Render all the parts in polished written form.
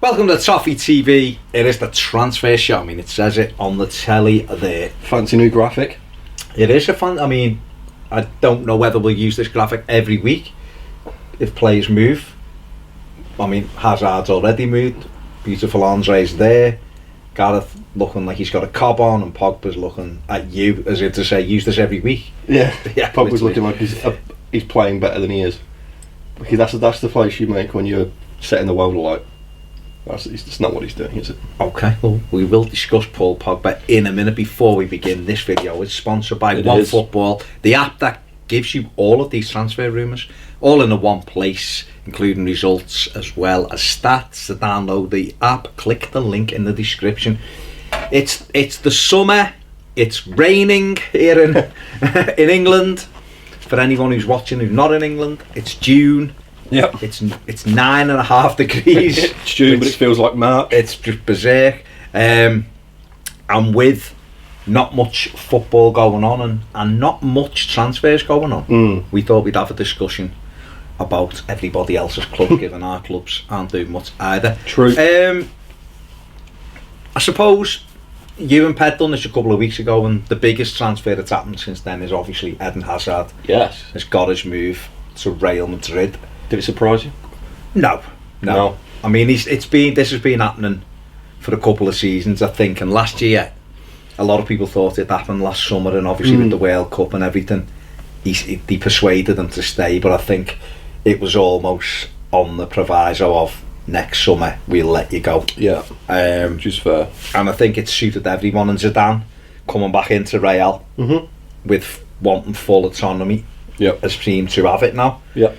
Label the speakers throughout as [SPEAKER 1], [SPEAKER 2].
[SPEAKER 1] Welcome to Toffee TV. It is the Transfer Show. I mean, it says it on the telly there.
[SPEAKER 2] Fancy new graphic.
[SPEAKER 1] It is a fun. I mean, I don't know whether we'll use this graphic every week if players move. I mean, Hazard's already moved. Beautiful Andre's there. Gareth looking like he's got a cob on, and Pogba's looking at you as if to say, use this every week.
[SPEAKER 2] Yeah,
[SPEAKER 1] Yeah,
[SPEAKER 2] Pogba's
[SPEAKER 1] literally.
[SPEAKER 2] looking like he's playing better than he is. Because that's the face you make when you're setting the world alight. That's not what he's doing, is it?
[SPEAKER 1] Okay, well, we will discuss Paul Pogba in a minute. Before we begin, this video is sponsored by OneFootball, the app that gives you all of these transfer rumours, all in a one place, including results as well as stats. To download the app, click the link in the description. It's the summer, it's raining here in in England. For anyone who's watching who's not in England, it's June.
[SPEAKER 2] Yep.
[SPEAKER 1] It's 9.5 degrees.
[SPEAKER 2] It's June, but it feels like March.
[SPEAKER 1] It's just berserk. And with not much football going on and not much transfers going on, we thought we'd have a discussion about everybody else's club, given our clubs aren't doing much either.
[SPEAKER 2] True.
[SPEAKER 1] I suppose you and Pet done this a couple of weeks ago, and the biggest transfer that's happened since then is obviously Eden Hazard.
[SPEAKER 2] Yes.
[SPEAKER 1] Has got his move to Real Madrid.
[SPEAKER 2] Did it surprise you?
[SPEAKER 1] No. I mean, this has been happening for a couple of seasons, I think. And last year, a lot of people thought it happened last summer, and obviously with the World Cup and everything, he persuaded them to stay. But I think it was almost on the proviso of next summer we'll let you go.
[SPEAKER 2] Yeah. Which is fair.
[SPEAKER 1] And I think it suited everyone. And Zidane coming back into Real with wanting full autonomy has seemed to have it now.
[SPEAKER 2] Yeah.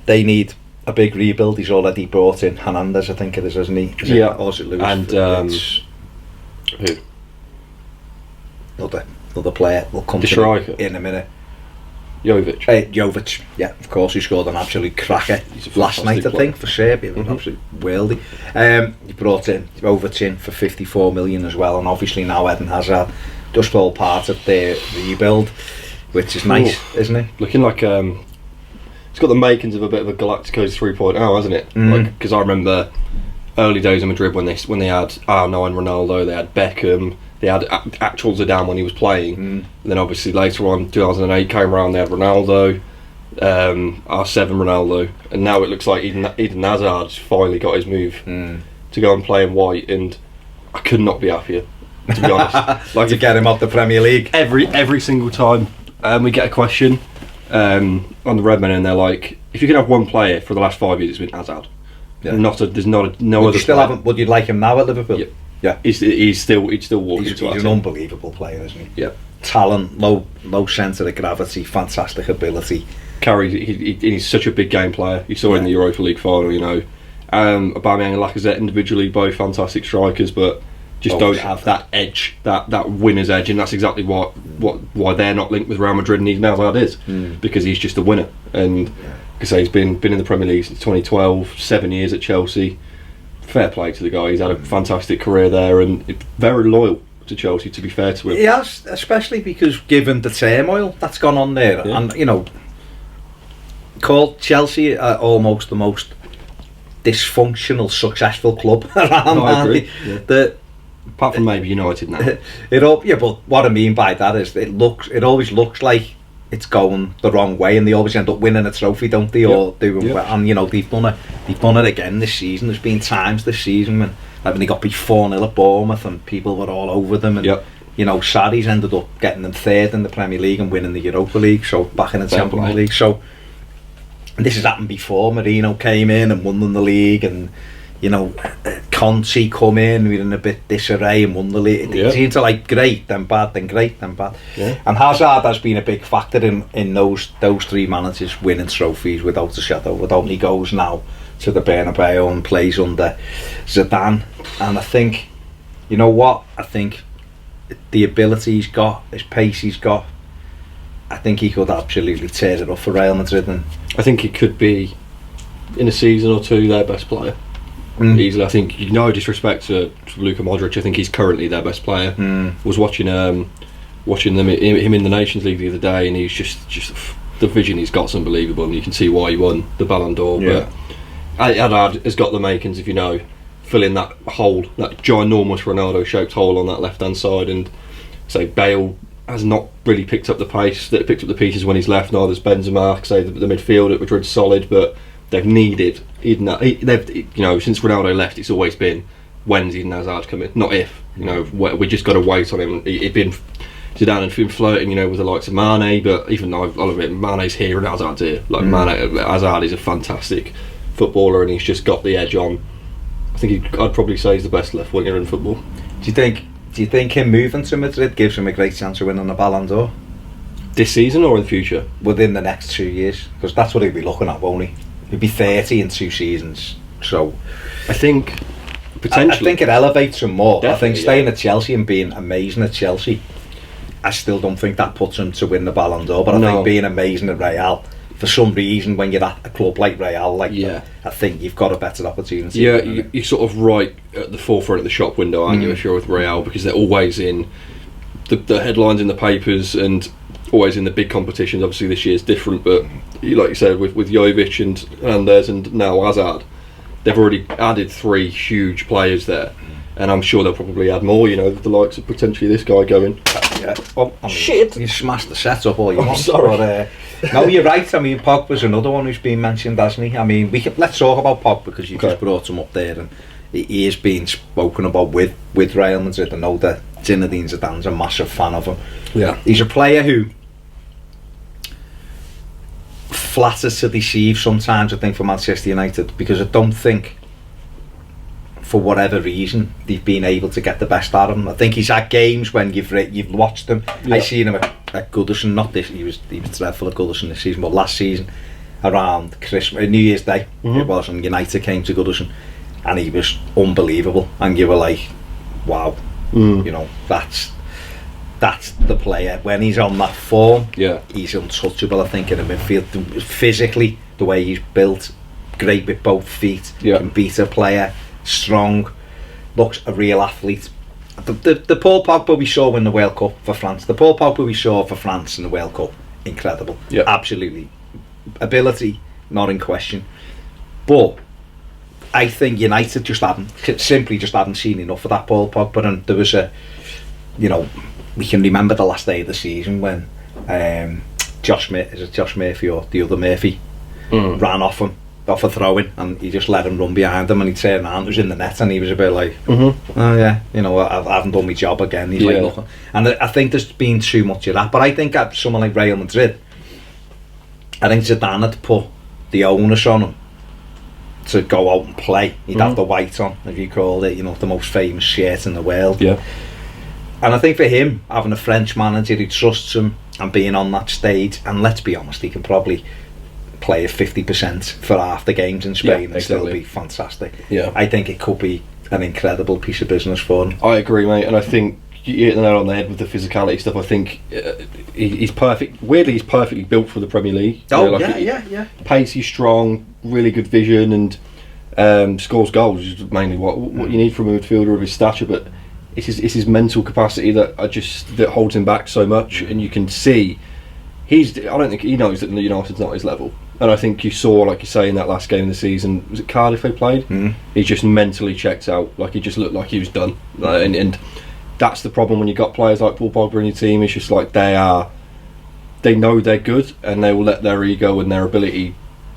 [SPEAKER 1] They need a big rebuild. He's already brought in Hernandez, I think it is, isn't he? Or is it Lewis?
[SPEAKER 2] And who?
[SPEAKER 1] Another player will come
[SPEAKER 2] The
[SPEAKER 1] to
[SPEAKER 2] striker?
[SPEAKER 1] in a minute.
[SPEAKER 2] Jovic.
[SPEAKER 1] Jovic, yeah, of course, he scored an absolute cracker last night, I think, for Serbia. Absolute worldie. He brought in Jovic in for 54 million as well, and obviously now Eden Hazard, just all part of their rebuild, which is nice, isn't it?
[SPEAKER 2] Looking like it's got the makings of a bit of a Galacticos 3.0, hasn't it? Because I remember early days of Madrid when they had R9 Ronaldo, they had Beckham, they had actual Zidane when he was playing. And then obviously later on, 2008 came around, they had Ronaldo, R7 Ronaldo, and now it looks like Eden Hazard's finally got his move to go and play in white, and I could not be happier, to be honest.
[SPEAKER 1] Like to get him off the Premier League.
[SPEAKER 2] Every single time we get a question on the Redmen, and they're like, if you could have one player for the last 5 years, it's been Hazard.
[SPEAKER 1] Yeah.
[SPEAKER 2] No other.
[SPEAKER 1] Would you like him now at Liverpool? Yeah.
[SPEAKER 2] He's still walking.
[SPEAKER 1] He's an unbelievable player, isn't he?
[SPEAKER 2] Yeah.
[SPEAKER 1] Talent, low centre of gravity, fantastic ability.
[SPEAKER 2] He's such a big game player. You saw in the Europa League final, you know. Aubameyang and Lacazette individually, both fantastic strikers, but just don't have that edge, that winner's edge, and that's exactly why they're not linked with Real Madrid and Eden Hazard is, because he's just a winner. And like I say, he's been in the Premier League since 2012, 7 years at Chelsea. Fair play to the guy. He's had a fantastic career there, and very loyal to Chelsea, to be fair to him.
[SPEAKER 1] He has, especially because given the turmoil that's gone on there, and you know, called Chelsea almost the most dysfunctional, successful club around.
[SPEAKER 2] I agree.
[SPEAKER 1] The
[SPEAKER 2] Apart from maybe United now.
[SPEAKER 1] But what I mean by that is it always looks like it's going the wrong way, and they always end up winning a trophy, don't they? Or doing well. And you know, they've done it again this season. There's been times this season when they got beat 4-0 at Bournemouth and people were all over them, and you know, Sarri's ended up getting them third in the Premier League and winning the Europa League, so back in the Champions League. So this has happened before. Mourinho came in and won them the league, and you know, Conte come in, we're in a bit disarray and won the league. It seems to like great, then bad, then great, then bad. And Hazard has been a big factor in those three managers winning trophies without a shadow. Without he goes now to the Bernabeu and plays under Zidane. And I think, you know what? I think the ability he's got, his pace he's got, I think he could absolutely tear it up for Real Madrid. And
[SPEAKER 2] I think he could be, in a season or two, their best player. Easily. I think, no disrespect to Luka Modric, I think he's currently their best player. Was watching him in the Nations League the other day, and he's just the vision he's got's unbelievable, and you can see why he won the Ballon d'Or. But Hazard has got the makings, if you know, filling that hole, that ginormous Ronaldo-shaped hole on that left-hand side, and say Bale has not really picked up the pace, that picked up the pieces when he's left. Neither has Benzema. Say the midfield at Madrid's solid, but they've needed since Ronaldo left, it's always been when's Eden Hazard coming, not if. We just got to wait on him. Zidane had been flirting, with the likes of Mane, but even though I'll admit Mane's here and Hazard's here. Hazard is a fantastic footballer, and he's just got the edge on. I think I'd probably say he's the best left winger in football.
[SPEAKER 1] Do you think him moving to Madrid gives him a great chance of winning the Ballon d'Or?
[SPEAKER 2] This season or in the future?
[SPEAKER 1] Within the next 2 years, because that's what he'll be looking at, won't he? He'll be 30 in 2 seasons, so
[SPEAKER 2] I think potentially.
[SPEAKER 1] I think it elevates him more.
[SPEAKER 2] Definitely,
[SPEAKER 1] I think staying at Chelsea and being amazing at Chelsea, I still don't think that puts him to win the Ballon d'Or, but I think being amazing at Real, for some reason, when you're at a club like Real, I think you've got a better opportunity.
[SPEAKER 2] Yeah, you're sort of right at the forefront of the shop window, aren't you, if you're with Real, because they're always in the headlines in the papers and always in the big competitions. Obviously this year's different, but like you said, with Jovic and Hernandez and now Hazard, they've already added 3 huge players there, and I'm sure they'll probably add more, the likes of potentially this guy going.
[SPEAKER 1] Yeah. Well, shit! You smashed the set up all you want.
[SPEAKER 2] Sorry.
[SPEAKER 1] But, no, you're right. Pogba's another one who's been mentioned, hasn't he? Let's talk about Pogba, because you just brought him up there, and he is being spoken about with Real Madrid. I know that Zinedine Zidane's a massive fan of him.
[SPEAKER 2] Yeah.
[SPEAKER 1] He's a player who flatters to deceive sometimes, I think, for Manchester United, because I don't think, for whatever reason, they've been able to get the best out of him. I think he's had games when you've watched him. Yeah. I seen him at Goodison, not this. He was dreadful at Goodison this season, but last season around Christmas, New Year's Day, it was, and United came to Goodison, and he was unbelievable. And you were like, wow, that's the player. When he's on that form, he's untouchable. I think in the midfield, physically, the way he's built, great with both feet, can beat a player. Strong, looks a real athlete. The Paul Pogba we saw in the World Cup for France, the Paul Pogba we saw for France in the World Cup, incredible, absolutely, ability not in question, but I think United simply just hadn't seen enough of that Paul Pogba. And there was we can remember the last day of the season when Josh Murphy or the other Murphy ran off a throw-in, and he just let him run behind him, and he turned around, it was in the net, and he was a bit like, oh yeah, I haven't done my job again. He's like looking, and I think there's been too much of that. But I think at someone like Real Madrid, I think Zidane had put the onus on him to go out and play. He'd have the white on, if you called it, the most famous shirt in the world. And I think for him, having a French manager who trusts him and being on that stage, and let's be honest, he can probably play at 50% for half the games in Spain and still be fantastic. I think it could be an incredible piece of business for him.
[SPEAKER 2] I agree, mate, and I think you hit the nail on the head with the physicality stuff. I think he's perfect. Weirdly, he's perfectly built for the Premier League. Pacey, strong, really good vision, and scores goals, which is mainly what you need from a midfielder of his stature. But it's his mental capacity that holds him back so much, and you can see I don't think he knows that United's not his level. And I think you saw, like you say, in that last game of the season, was it Cardiff they played? He just mentally checked out. Like, he just looked like he was done. And that's the problem when you've got players like Paul Pogba in your team. It's just like they know they're good, and they will let their ego and their ability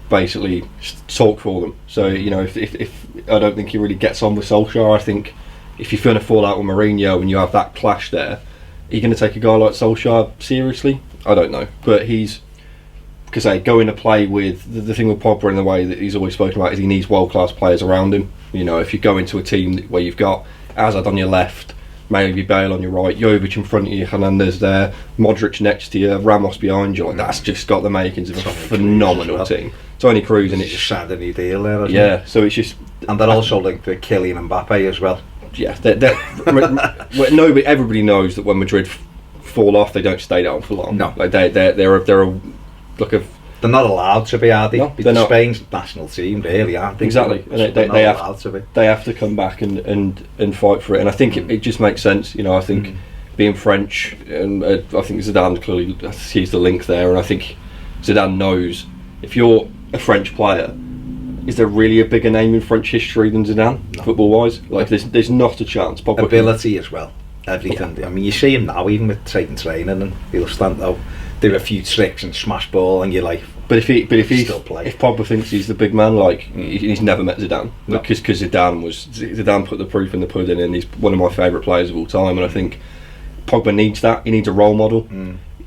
[SPEAKER 2] basically talk for them. So, if I don't think he really gets on with Solskjaer. I think if you're going to fall out with Mourinho and you have that clash there, are you going to take a guy like Solskjaer seriously? I don't know. But because going to play with the thing with Pogba in the way that he's always spoken about is he needs world-class players around him. If you go into a team where you've got Hazard on your left, maybe Bale on your right, Jovic in front of you, Hernandez there, Modric next to you, Ramos behind you, that's just got the makings of a phenomenal team. Tony Cruz, and it's
[SPEAKER 1] just signed a new deal there, hasn't
[SPEAKER 2] it? So it's just,
[SPEAKER 1] and they're also linked with Kylian and Mbappe as well.
[SPEAKER 2] Yeah, everybody knows that when Madrid fall off, they don't stay down for long.
[SPEAKER 1] No,
[SPEAKER 2] like they're
[SPEAKER 1] not allowed to be, are they?
[SPEAKER 2] No,
[SPEAKER 1] they're Spain's national team, really, aren't they?
[SPEAKER 2] Exactly, and they have to come back and fight for it. And I think it just makes sense. I think being French, and I think Zidane clearly sees the link there. And I think Zidane knows if you're a French player is there really a bigger name in French history than Zidane, football-wise? Like, there's not a chance. Pogba
[SPEAKER 1] ability as well, everything. Yeah. I mean, you see him now, even with taking training, and he'll stand out, do a few tricks and smash ball, and you're like,
[SPEAKER 2] But if
[SPEAKER 1] still play.
[SPEAKER 2] If Pogba thinks he's the big man, like he's never met Zidane, because Zidane put the proof in the pudding, and he's one of my favourite players of all time. And I think Pogba needs that. He needs a role model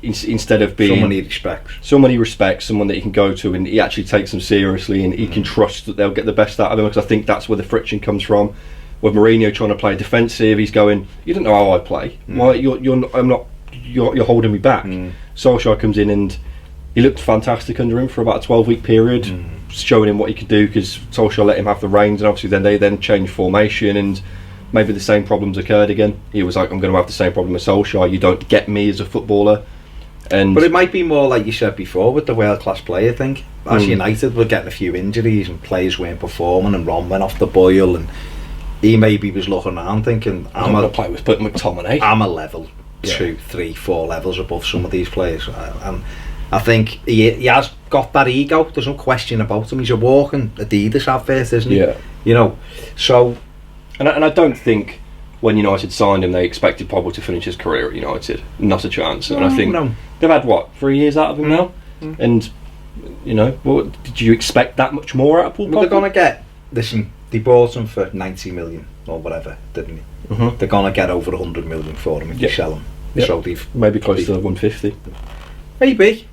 [SPEAKER 2] instead of being someone he respects, someone that he can go to, and he actually takes them seriously, and he can trust that they'll get the best out of him. Because I think that's where the friction comes from. With Mourinho trying to play defensive, he's going, "You don't know how I play. Why you're holding me back." Solskjaer comes in and he looked fantastic under him for about a 12-week period, showing him what he could do, because Solskjaer let him have the reins, and obviously they then changed formation, and maybe the same problems occurred again. He was like, I'm going to have the same problem with Solskjaer, you don't get me as a footballer. But
[SPEAKER 1] it might be more like you said before with the world-class player thing. As United were getting a few injuries and players weren't performing, and Ron went off the boil, and he maybe was looking around thinking,
[SPEAKER 2] I'm going to play with McTominay.
[SPEAKER 1] I'm a level 2, 3, 4 levels above some of these players, and I think he has got that ego. There's no question about him. He's a walking Adidas advert, isn't he?
[SPEAKER 2] Yeah.
[SPEAKER 1] You know, so...
[SPEAKER 2] And I don't think when United signed him, they expected Pogba to finish his career at United. Not a chance. And I think they've had, 3 years out of him now? And, did you expect that much more out of Paul Pogba?
[SPEAKER 1] They're going to get... Listen, they bought him for 90 million or whatever, didn't they? They're going to get over 100 million for him if you sell him.
[SPEAKER 2] Yep.
[SPEAKER 1] So they've...
[SPEAKER 2] Maybe close to 150.
[SPEAKER 1] Maybe.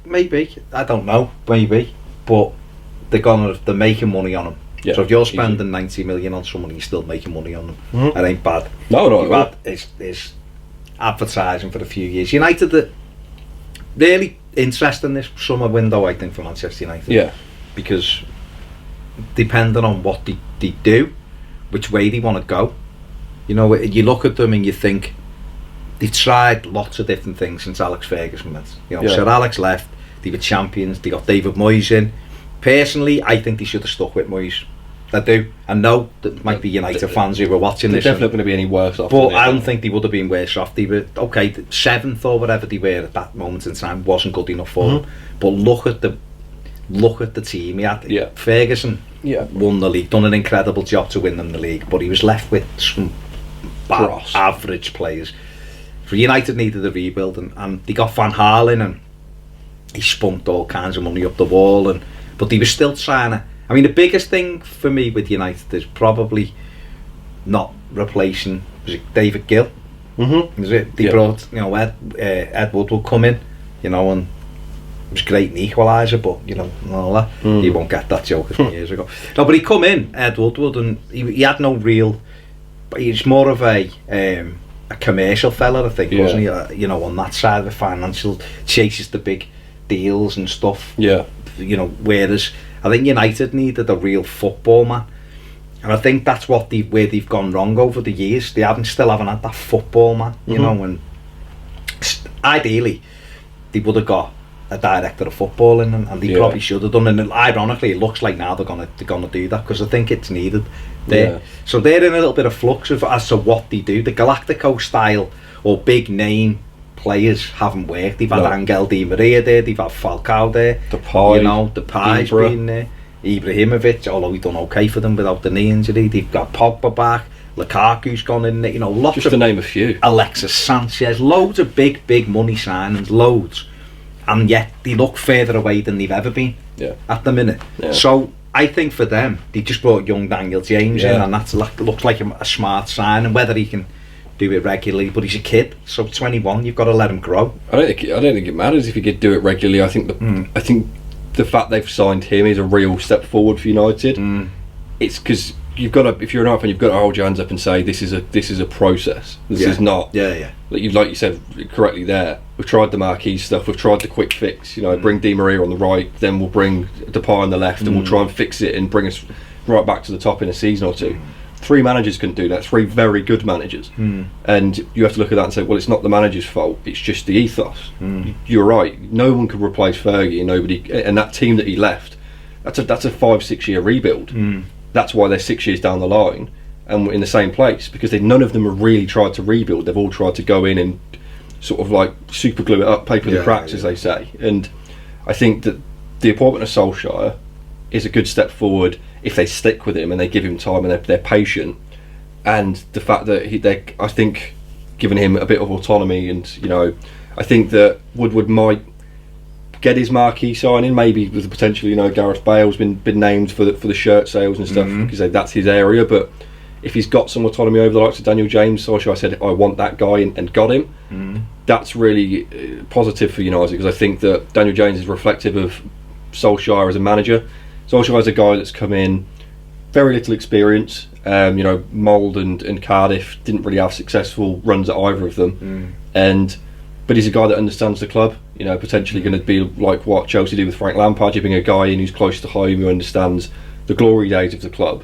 [SPEAKER 1] I don't know. Maybe. But they're making money on him. Yeah, so if you're spending 90 million on someone, you're still making money on them. It ain't bad.
[SPEAKER 2] No.
[SPEAKER 1] Bad is advertising for a few years. United are really interesting this summer window, I think, for Manchester United.
[SPEAKER 2] Yeah.
[SPEAKER 1] Because depending on what they do, which way they want to go, you look at them and you think, they've tried lots of different things since Alex Ferguson went. Sir Alex left, they were champions, they got David Moyes in. Personally, I think they should have stuck with Moyes. I do. I know that might be United fans who were watching this.
[SPEAKER 2] They're definitely going to be any worse off.
[SPEAKER 1] But I don't think they would have been worse off. They were, 7th or whatever they were at that moment in time wasn't good enough for them. But look at the team he had.
[SPEAKER 2] Yeah.
[SPEAKER 1] Ferguson won the league, done an incredible job to win them the league, but he was left with some average players. For United needed a rebuild, and they got Van Halen, and he spunked all kinds of money up the wall, but they were still trying to... I mean, the biggest thing for me with United is probably not replacing David Gill. Is it? They brought, Ed Wood will come in, and it was great in Equaliser, but and all that. He won't get that joke a few years ago. No, but he come in, Ed Woodward, and he had no real... He's more of a commercial fella, I think, wasn't he? On that side of the financial, chases the big deals and stuff.
[SPEAKER 2] Yeah.
[SPEAKER 1] Whereas I think United needed a real football man, and I think that's where they've gone wrong over the years. They still haven't had that football man, and ideally they would have got a director of football in, and they probably should have done. And ironically, it looks like now they're gonna do that, because I think it's needed. So they're in a little bit of flux as to what they do. The Galactico style or big name players haven't worked. They've had Angel Di Maria there, they've had Falcao there, Depay's been there, Ibrahimovic, although he done okay for them without the knee injury. They've got Pogba back, Lukaku's gone in there, lots
[SPEAKER 2] just
[SPEAKER 1] of...
[SPEAKER 2] to name a few.
[SPEAKER 1] Alexis Sanchez, loads of big money signings, loads, and yet they look further away than they've ever been at the minute. So I think for them, they just brought young Daniel James in, and that looks like a smart sign. And whether he can do it regularly, but he's a kid, so 21, you've got to let him grow. I don't think
[SPEAKER 2] it matters if he could do it regularly. I think the fact they've signed him is a real step forward for United. It's because you've got to, if you're an Arsenal fan, you've got to hold your hands up and say this is a process. This is not like you said correctly there. We've tried the marquee stuff, we've tried the quick fix. Bring Di Maria on the right, then we'll bring Depay on the left, and we'll try and fix it and bring us right back to the top in a season or two. 3 managers couldn't do that. 3 very good managers, and you have to look at that and say, well, it's not the manager's fault. It's just the ethos. You're right. No one could replace Fergie, and that team that he left. That's a 5-6 year rebuild. That's why they're 6 years down the line and in the same place, because none of them have really tried to rebuild. They've all tried to go in and sort of like super glue it up, paper the cracks, as they say. And I think that the appointment of Solskjaer is a good step forward if they stick with him and they give him time and they're patient, and the fact that I think giving him a bit of autonomy, and I think that Woodward might get his marquee signing, maybe with the potential. Gareth Bale's been named for the shirt sales and stuff because that's his area. But if he's got some autonomy over the likes of Daniel James, Solskjaer said, I want that guy, and got him. That's really positive for United, because I think that Daniel James is reflective of Solskjaer as a manager. Solskjaer is a guy that's come in, very little experience. Mould and Cardiff didn't really have successful runs at either of them, but he's a guy that understands the club. Potentially going to be like what Chelsea did with Frank Lampard. You bring a guy in who's close to home, who understands the glory days of the club,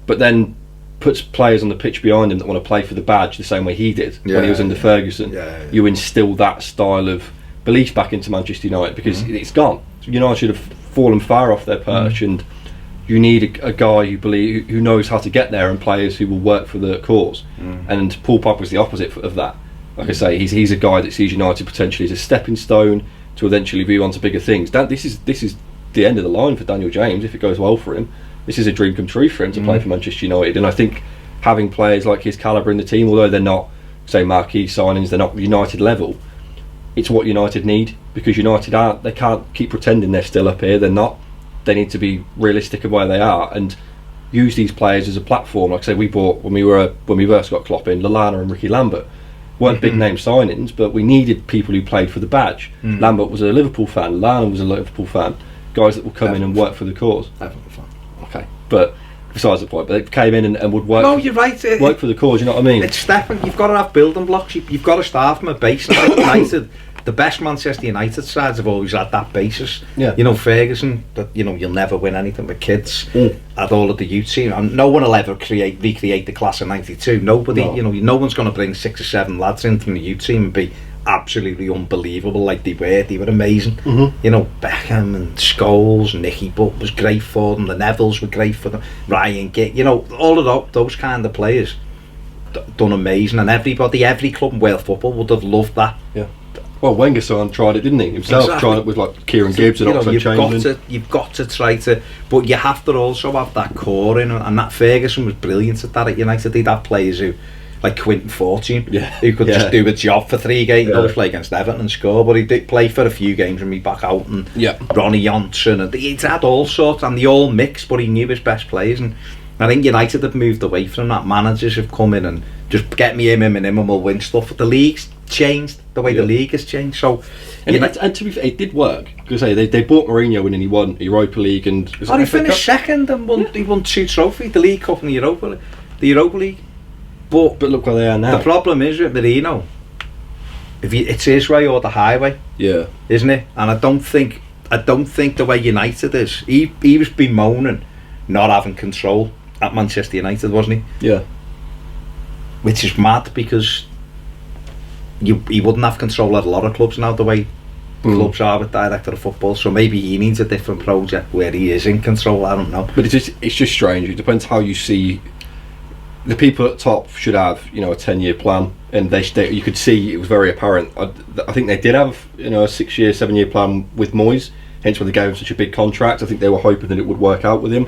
[SPEAKER 2] but then puts players on the pitch behind him that want to play for the badge the same way he did when he was under Ferguson. You instill that style of belief back into Manchester United, because it's gone. United should have fallen far off their perch, and you need a guy who knows how to get there, and players who will work for the cause. And Paul Pogba was the opposite of that. Like I say, he's a guy that sees United potentially as a stepping stone to eventually move on to bigger things. This is the end of the line for Daniel James if it goes well for him. This is a dream come true for him to play for Manchester United, and I think having players like his calibre in the team, although they're not, say, marquee signings, they're not United level, it's what United need, because United they can't keep pretending they're still up here. They're not. They need to be realistic of where they are and use these players as a platform. Like I say, we bought when we first got Klopp in, Lallana and Ricky Lambert. Weren't big name signings, but we needed people who played for the badge. Lambert was a Liverpool fan, Lallana was a Liverpool fan, guys that will come in and work for the cause. Okay, but besides the point, but they came in and would work.
[SPEAKER 1] No, you're right.
[SPEAKER 2] Work for the cause. You know what I mean?
[SPEAKER 1] It's stepping. You've got to have building blocks. You've got to start from a base. I think United, the best Manchester United sides have always had that basis. Ferguson. That you'll never win anything with kids. Had all of the youth team, and no one will ever recreate the class of '92. Nobody. No one's going to bring 6 or 7 lads in from the youth team and be absolutely unbelievable like they were. They were amazing. Beckham and Scholes, Nicky Butt was great for them. The Nevilles were great for them. Ryan Giggs, all of those kind of players done amazing, and every club in world football would have loved that.
[SPEAKER 2] Well, Wenger's son tried it, didn't he? Himself tried it with like Kieran Gibbs and Oxlade Chamberlain.
[SPEAKER 1] You've got to try to, but you have to also have that core in, and that Ferguson was brilliant at that at United. They'd have players who, like Quinton Fortune, who could just do a job for 3 games, play against Everton and score, but he did play for a few games and be back out, and Ronnie Johnson, and he'd had all sorts, and they all mixed, but he knew his best players, and I think United have moved away from that. Managers have come in and just get me him and we'll win stuff. But the league's changed, the way the league has changed. So,
[SPEAKER 2] and to be fair, it did work. Because they bought Mourinho in and he won Europa League and.
[SPEAKER 1] He finished second and won. He won 2 trophies: the League Cup and the Europa League. But
[SPEAKER 2] look where they are now.
[SPEAKER 1] The problem is with Mourinho, it's his way or the highway. Isn't it? And I don't think the way United is. He was bemoaning not having control at Manchester United, wasn't he? Which is mad, because he wouldn't have control at a lot of clubs now, the way clubs are with director of football. So maybe he needs a different project where he is in control. I don't know.
[SPEAKER 2] But it's just strange. It depends how you see. The people at top should have a 10-year plan, and they you could see it was very apparent. I think they did have a 6-year, 7-year plan with Moyes. Hence why they gave him such a big contract. I think they were hoping that it would work out with him.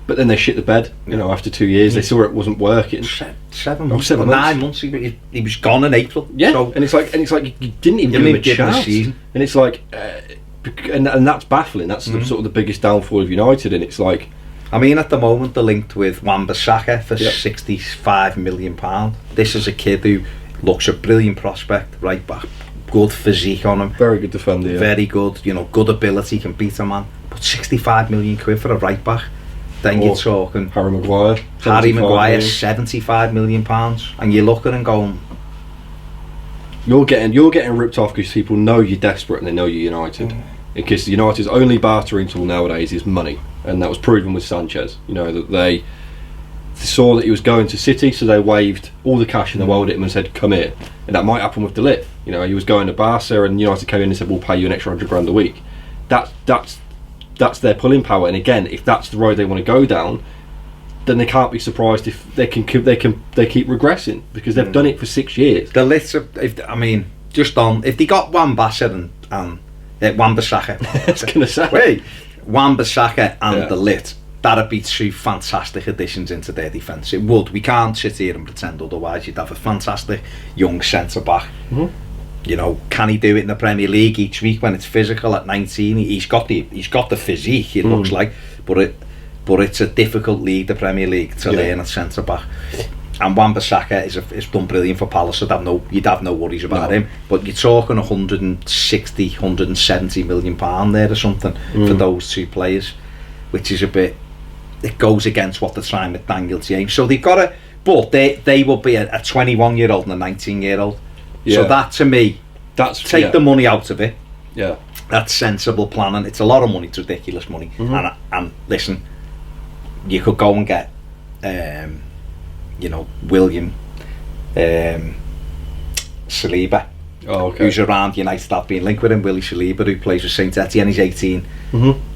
[SPEAKER 2] But then they shit the bed, after 2 years. They saw it wasn't working.
[SPEAKER 1] 7 months, 9 months. He was gone in April.
[SPEAKER 2] So, and it's like you didn't even give him a chance. And it's like, and that's baffling. That's sort of the biggest downfall of United. And it's like,
[SPEAKER 1] I mean, at the moment they're linked with Wan-Bissaka for £65 million. This is a kid who looks a brilliant prospect, right back, good physique on him,
[SPEAKER 2] very good defender,
[SPEAKER 1] very good. Good ability, can beat a man. But £65 million for a right back. Then you're talking
[SPEAKER 2] Harry Maguire,
[SPEAKER 1] £75 million, and you look at and going,
[SPEAKER 2] you're getting ripped off because people know you're desperate and they know you're United. Because United's only bartering tool nowadays is money, and that was proven with Sanchez. That they saw that he was going to City, so they waved all the cash in the world at him and said, "Come here." And that might happen with De Ligt. He was going to Barca, and United came in and said, "We'll pay you an extra £100,000 a week." That's their pulling power, and again, if that's the road they want to go down, then they can't be surprised if they keep regressing, because they've done it for 6 years.
[SPEAKER 1] The list of, if they got Wan-Bissaka and Wan-Bissaka,
[SPEAKER 2] I was going to say,
[SPEAKER 1] Wan-Bissaka and the Lit, that'd be two fantastic additions into their defence. It would. We can't sit here and pretend otherwise. You'd have a fantastic young centre-back. You know, can he do it in the Premier League each week when it's physical at 19? He's got the physique, it looks like, but it's a difficult league, the Premier League, to learn at centre-back. And Wan-Bissaka is done brilliant for Palace. You'd have no worries about him. But you're talking 160, 170 million pound there or something for those two players, which is a bit. It goes against what they're trying with Daniel James. So they've got to, but they will be a 21-year-old and a 19-year-old. So that, to me, take the money out of it.
[SPEAKER 2] Yeah,
[SPEAKER 1] that's sensible planning. It's a lot of money. It's ridiculous money. And listen, you could go and get, William Saliba, who's around United. I've been linked with him. Willie Saliba, who plays with Saint Etienne. He's 18.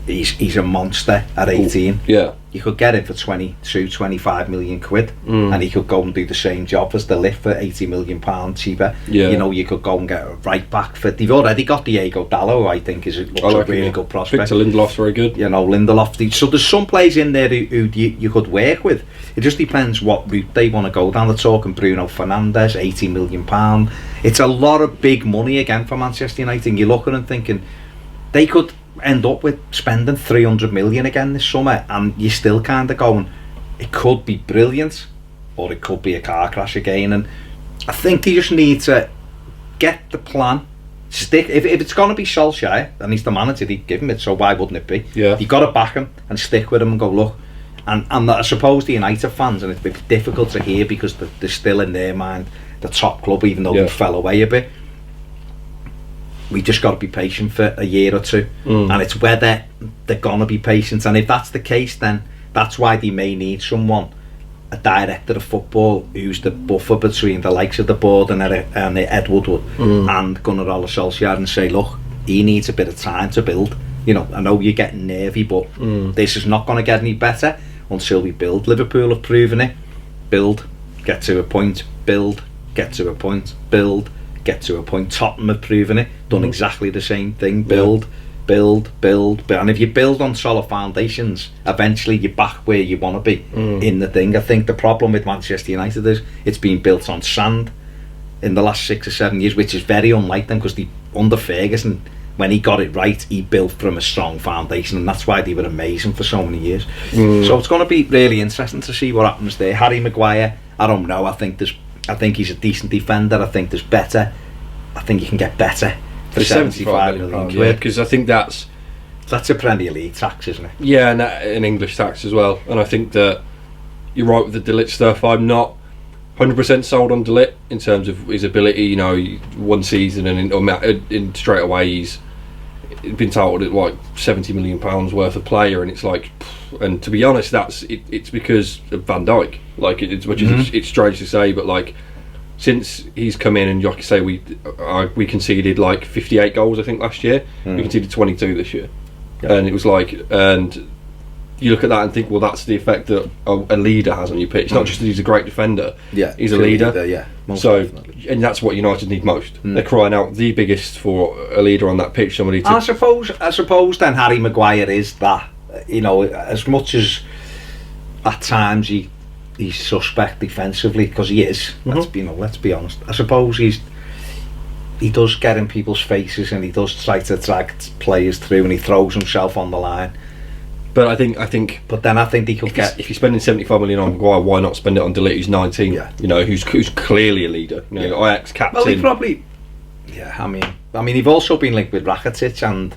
[SPEAKER 1] He's a monster at 18.
[SPEAKER 2] Yeah,
[SPEAKER 1] you could get him for 25 million quid, and he could go and do the same job as the Lift for 80 million pounds cheaper. You know, you could go and get a right back for. They've already got Diego Dallo, who I think looks a really good prospect.
[SPEAKER 2] Victor Lindelof's very good.
[SPEAKER 1] You know, Lindelof. So there's some players in there who you could work with. It just depends what route they want to go down. They're talking Bruno Fernandes, 80 million pound. It's a lot of big money again for Manchester United. And you're looking and thinking they could end up with spending 300 million again this summer, and you're still kind of going, it could be brilliant or it could be a car crash again. And I think you just need to get the plan, stick. If it's going to be Solskjaer and he's the manager, they give him it, so why wouldn't it be? You've got to back him and stick with him and go, look. And I suppose the United fans, and it's difficult to hear because they're still in their mind the top club, even though they fell away a bit. We just got to be patient for a year or two, and it's whether they're gonna be patient. And if that's the case, then that's why they may need someone, a director of football, who's the buffer between the likes of the board and Ed Woodward and Gunnar Solskjaer, and say, look, he needs a bit of time to build. You know, I know you're getting nervy, but this is not going to get any better until we build. Liverpool have proven it. Build, get to a point. Build, get to a point. Build, get to a point. Tottenham have proven it, done exactly the same thing. Build, and if you build on solid foundations, eventually you're back where you want to be in the thing. I think the problem with Manchester United is it's been built on sand in the last 6 or 7 years, which is very unlike them, because under Ferguson, when he got it right, he built from a strong foundation, and that's why they were amazing for so many years. So it's going to be really interesting to see what happens there. Harry Maguire, I don't know. I think he's a decent defender. I think there's better. I think you can get better for 75 million.
[SPEAKER 2] Yeah, because I think that's
[SPEAKER 1] a Premier League tax, isn't it?
[SPEAKER 2] Yeah, and an English tax as well. And I think that you're right with the De Ligt stuff. I'm not 100% sold on De Ligt in terms of his ability. You know, one season and straight away he's been told at like £70 million worth of player, and it's like, and to be honest, it's because of Van Dijk. Like, as much as it's strange to say, but like, since he's come in, and like you say, we conceded like 58 goals I think last year. We conceded 22 this year, and it was like, and you look at that and think, well, that's the effect that a leader has on your pitch. It's not just that he's a great defender, he's a leader. So definitely. And that's what United need most. They're crying out the biggest for a leader on that pitch, somebody to...
[SPEAKER 1] I suppose then Harry Maguire is that, you know, as much as at times he's suspect defensively, because he is, let's be honest. I suppose he does get in people's faces, and he does try to drag players through, and he throws himself on the line.
[SPEAKER 2] But I think. But then
[SPEAKER 1] I think he could get.
[SPEAKER 2] If you're spending 75 million on Maguire, why not spend it on De Ligt, who's 19? You know, who's clearly a leader. You know, Ajax captain.
[SPEAKER 1] Well, he probably. Yeah, I mean, you've also been linked with Rakitic, and.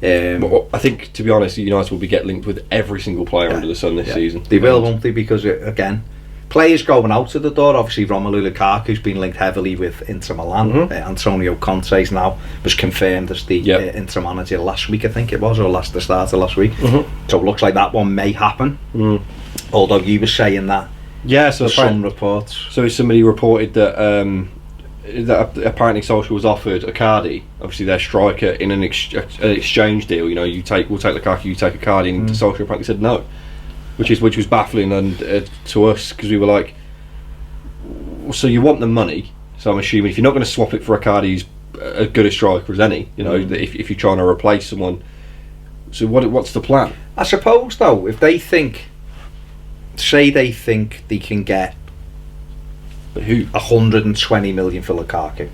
[SPEAKER 2] I think, to be honest, United will get linked with every single player under the sun this season.
[SPEAKER 1] They will, won't they? Because again, players going out of the door. Obviously, Romelu Lukaku's been linked heavily with Inter Milan. Antonio Conte's now was confirmed as the Inter manager last week, I think it was, or the start of last week. So it looks like that one may happen. Although you were saying that.
[SPEAKER 2] Yeah, so
[SPEAKER 1] some reports.
[SPEAKER 2] So somebody reported that apparently Solskjaer was offered Icardi, obviously their striker, in an exchange deal. You know, we'll take Lukaku, you take Icardi, and Solskjaer apparently said no. Which was baffling and to us, because we were like, so you want the money, so I'm assuming if you're not going to swap it for Icardi, who's as good a striker as any, you know, if you're trying to replace someone So what's the plan?
[SPEAKER 1] I suppose though, if they think, say they think they can get
[SPEAKER 2] But who?
[SPEAKER 1] 120 million for Lukaku,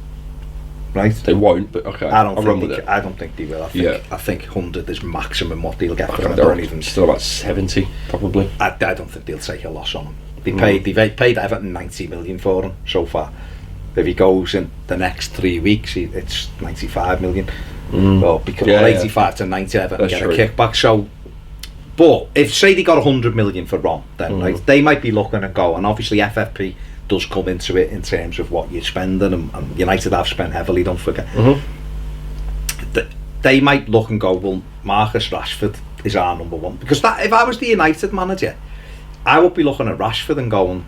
[SPEAKER 1] right?
[SPEAKER 2] They won't, but okay.
[SPEAKER 1] I don't
[SPEAKER 2] I'll
[SPEAKER 1] think I don't think they will. I think 100 is maximum what they'll get for him.
[SPEAKER 2] They're still about 70 probably.
[SPEAKER 1] I don't think they'll take a loss on him. They paid Everton 90 million for him so far. If he goes in the next 3 weeks, it's 95 million. Well, because 85 to 90, Everton get a kickback. So, but if say they got 100 million for Ron, then right, they might be looking and go. And obviously FFP does come into it in terms of what you're spending, and United have spent heavily. Don't forget. They might look and go, well, Marcus Rashford is our number one, because that if I was the United manager, I would be looking at Rashford and going,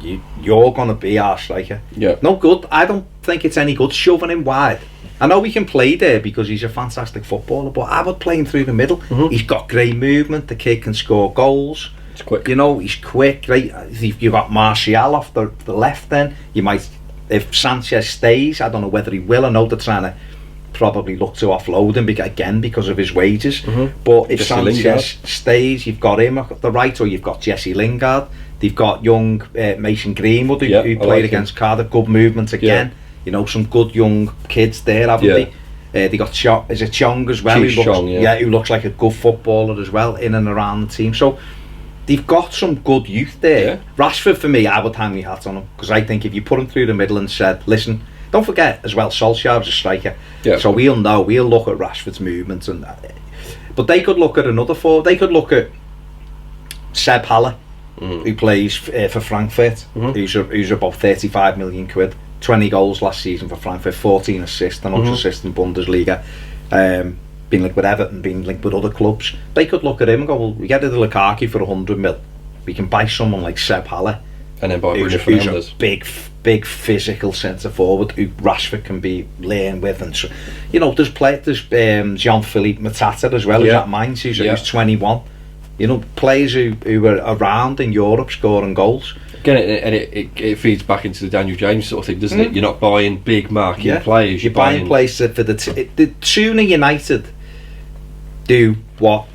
[SPEAKER 1] you're going to be our striker.
[SPEAKER 2] Yeah.
[SPEAKER 1] No good. I don't think it's any good shoving him wide. I know he can play there because he's a fantastic footballer, but I would play him through the middle. He's got great movement. The kid can score goals.
[SPEAKER 2] He's quick.
[SPEAKER 1] You know, he's quick. Right? If you've got Martial off the left, then you might. If Sanchez stays, I don't know whether he will. I know they're trying to probably look to offload him again because of his wages. But if Sanchez stays, you've got him at the right, or you've got Jesse Lingard. They've got young Mason Greenwood who played against Cardiff. Good movement again. You know, some good young kids there, haven't they? They got is it Chong as well? Who looks like a good footballer as well in and around the team. So they've got some good youth there. Rashford, for me, I would hang my hat on him, because I think if you put him through the middle and said, listen, don't forget as well, Solskjaer's a striker, so we'll look at Rashford's movements, and but they could look at another forward. They could look at Seb Haller, who plays for Frankfurt, who's about 35 million quid, 20 goals last season for Frankfurt, 14 assists, and also assists in Bundesliga, been linked with Everton, been linked with other clubs. They could look at him and go, well, we get rid of Lukaku for 100 mil, we can buy someone like Seb Haller,
[SPEAKER 2] and then buy
[SPEAKER 1] who's a big physical centre forward who Rashford can be laying with. And so, you know, there's Jean-Philippe Matata as well, who's at Mainz, who's 21. You know, players who are around in Europe scoring goals.
[SPEAKER 2] Again, it feeds back into the Daniel James sort of thing, doesn't it? You're not buying big marking players.
[SPEAKER 1] You're buying players for the sooner United do what,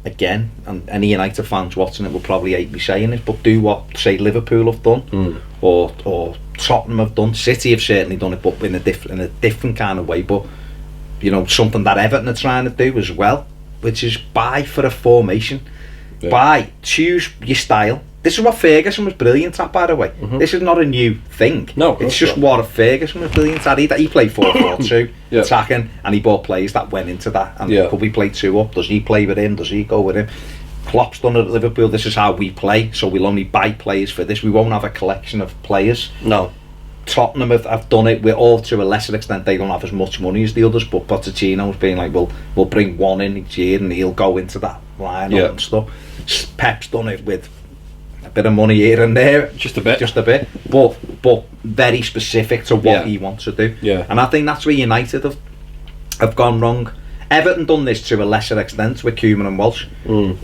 [SPEAKER 1] again, and any United fans watching it will probably hate me saying this, but do what, say, Liverpool have done, or Tottenham have done. City have certainly done it, but in a different kind of way. But you know, something that Everton are trying to do as well, which is buy for a formation. Choose your style. This is what Ferguson was brilliant at, by the way. This is not a new thing.
[SPEAKER 2] No,
[SPEAKER 1] it's just what Ferguson was brilliant at. He played 4-4-2, attacking, and he bought players that went into that. And could we play 2 up? Does he play with him? Does he go with him? Klopp's done it at Liverpool. This is how we play, so we'll only buy players for this. We won't have a collection of players.
[SPEAKER 2] No.
[SPEAKER 1] Tottenham have done it. We're all, to a lesser extent, they don't have as much money as the others, but Pochettino's being like, we'll bring one in each year and he'll go into that lineup and stuff. Pep's done it with a bit of money here and there, just a bit, but very specific to what he wants to do. And I think that's where United have gone wrong. Everton done this to a lesser extent with Koeman and Walsh.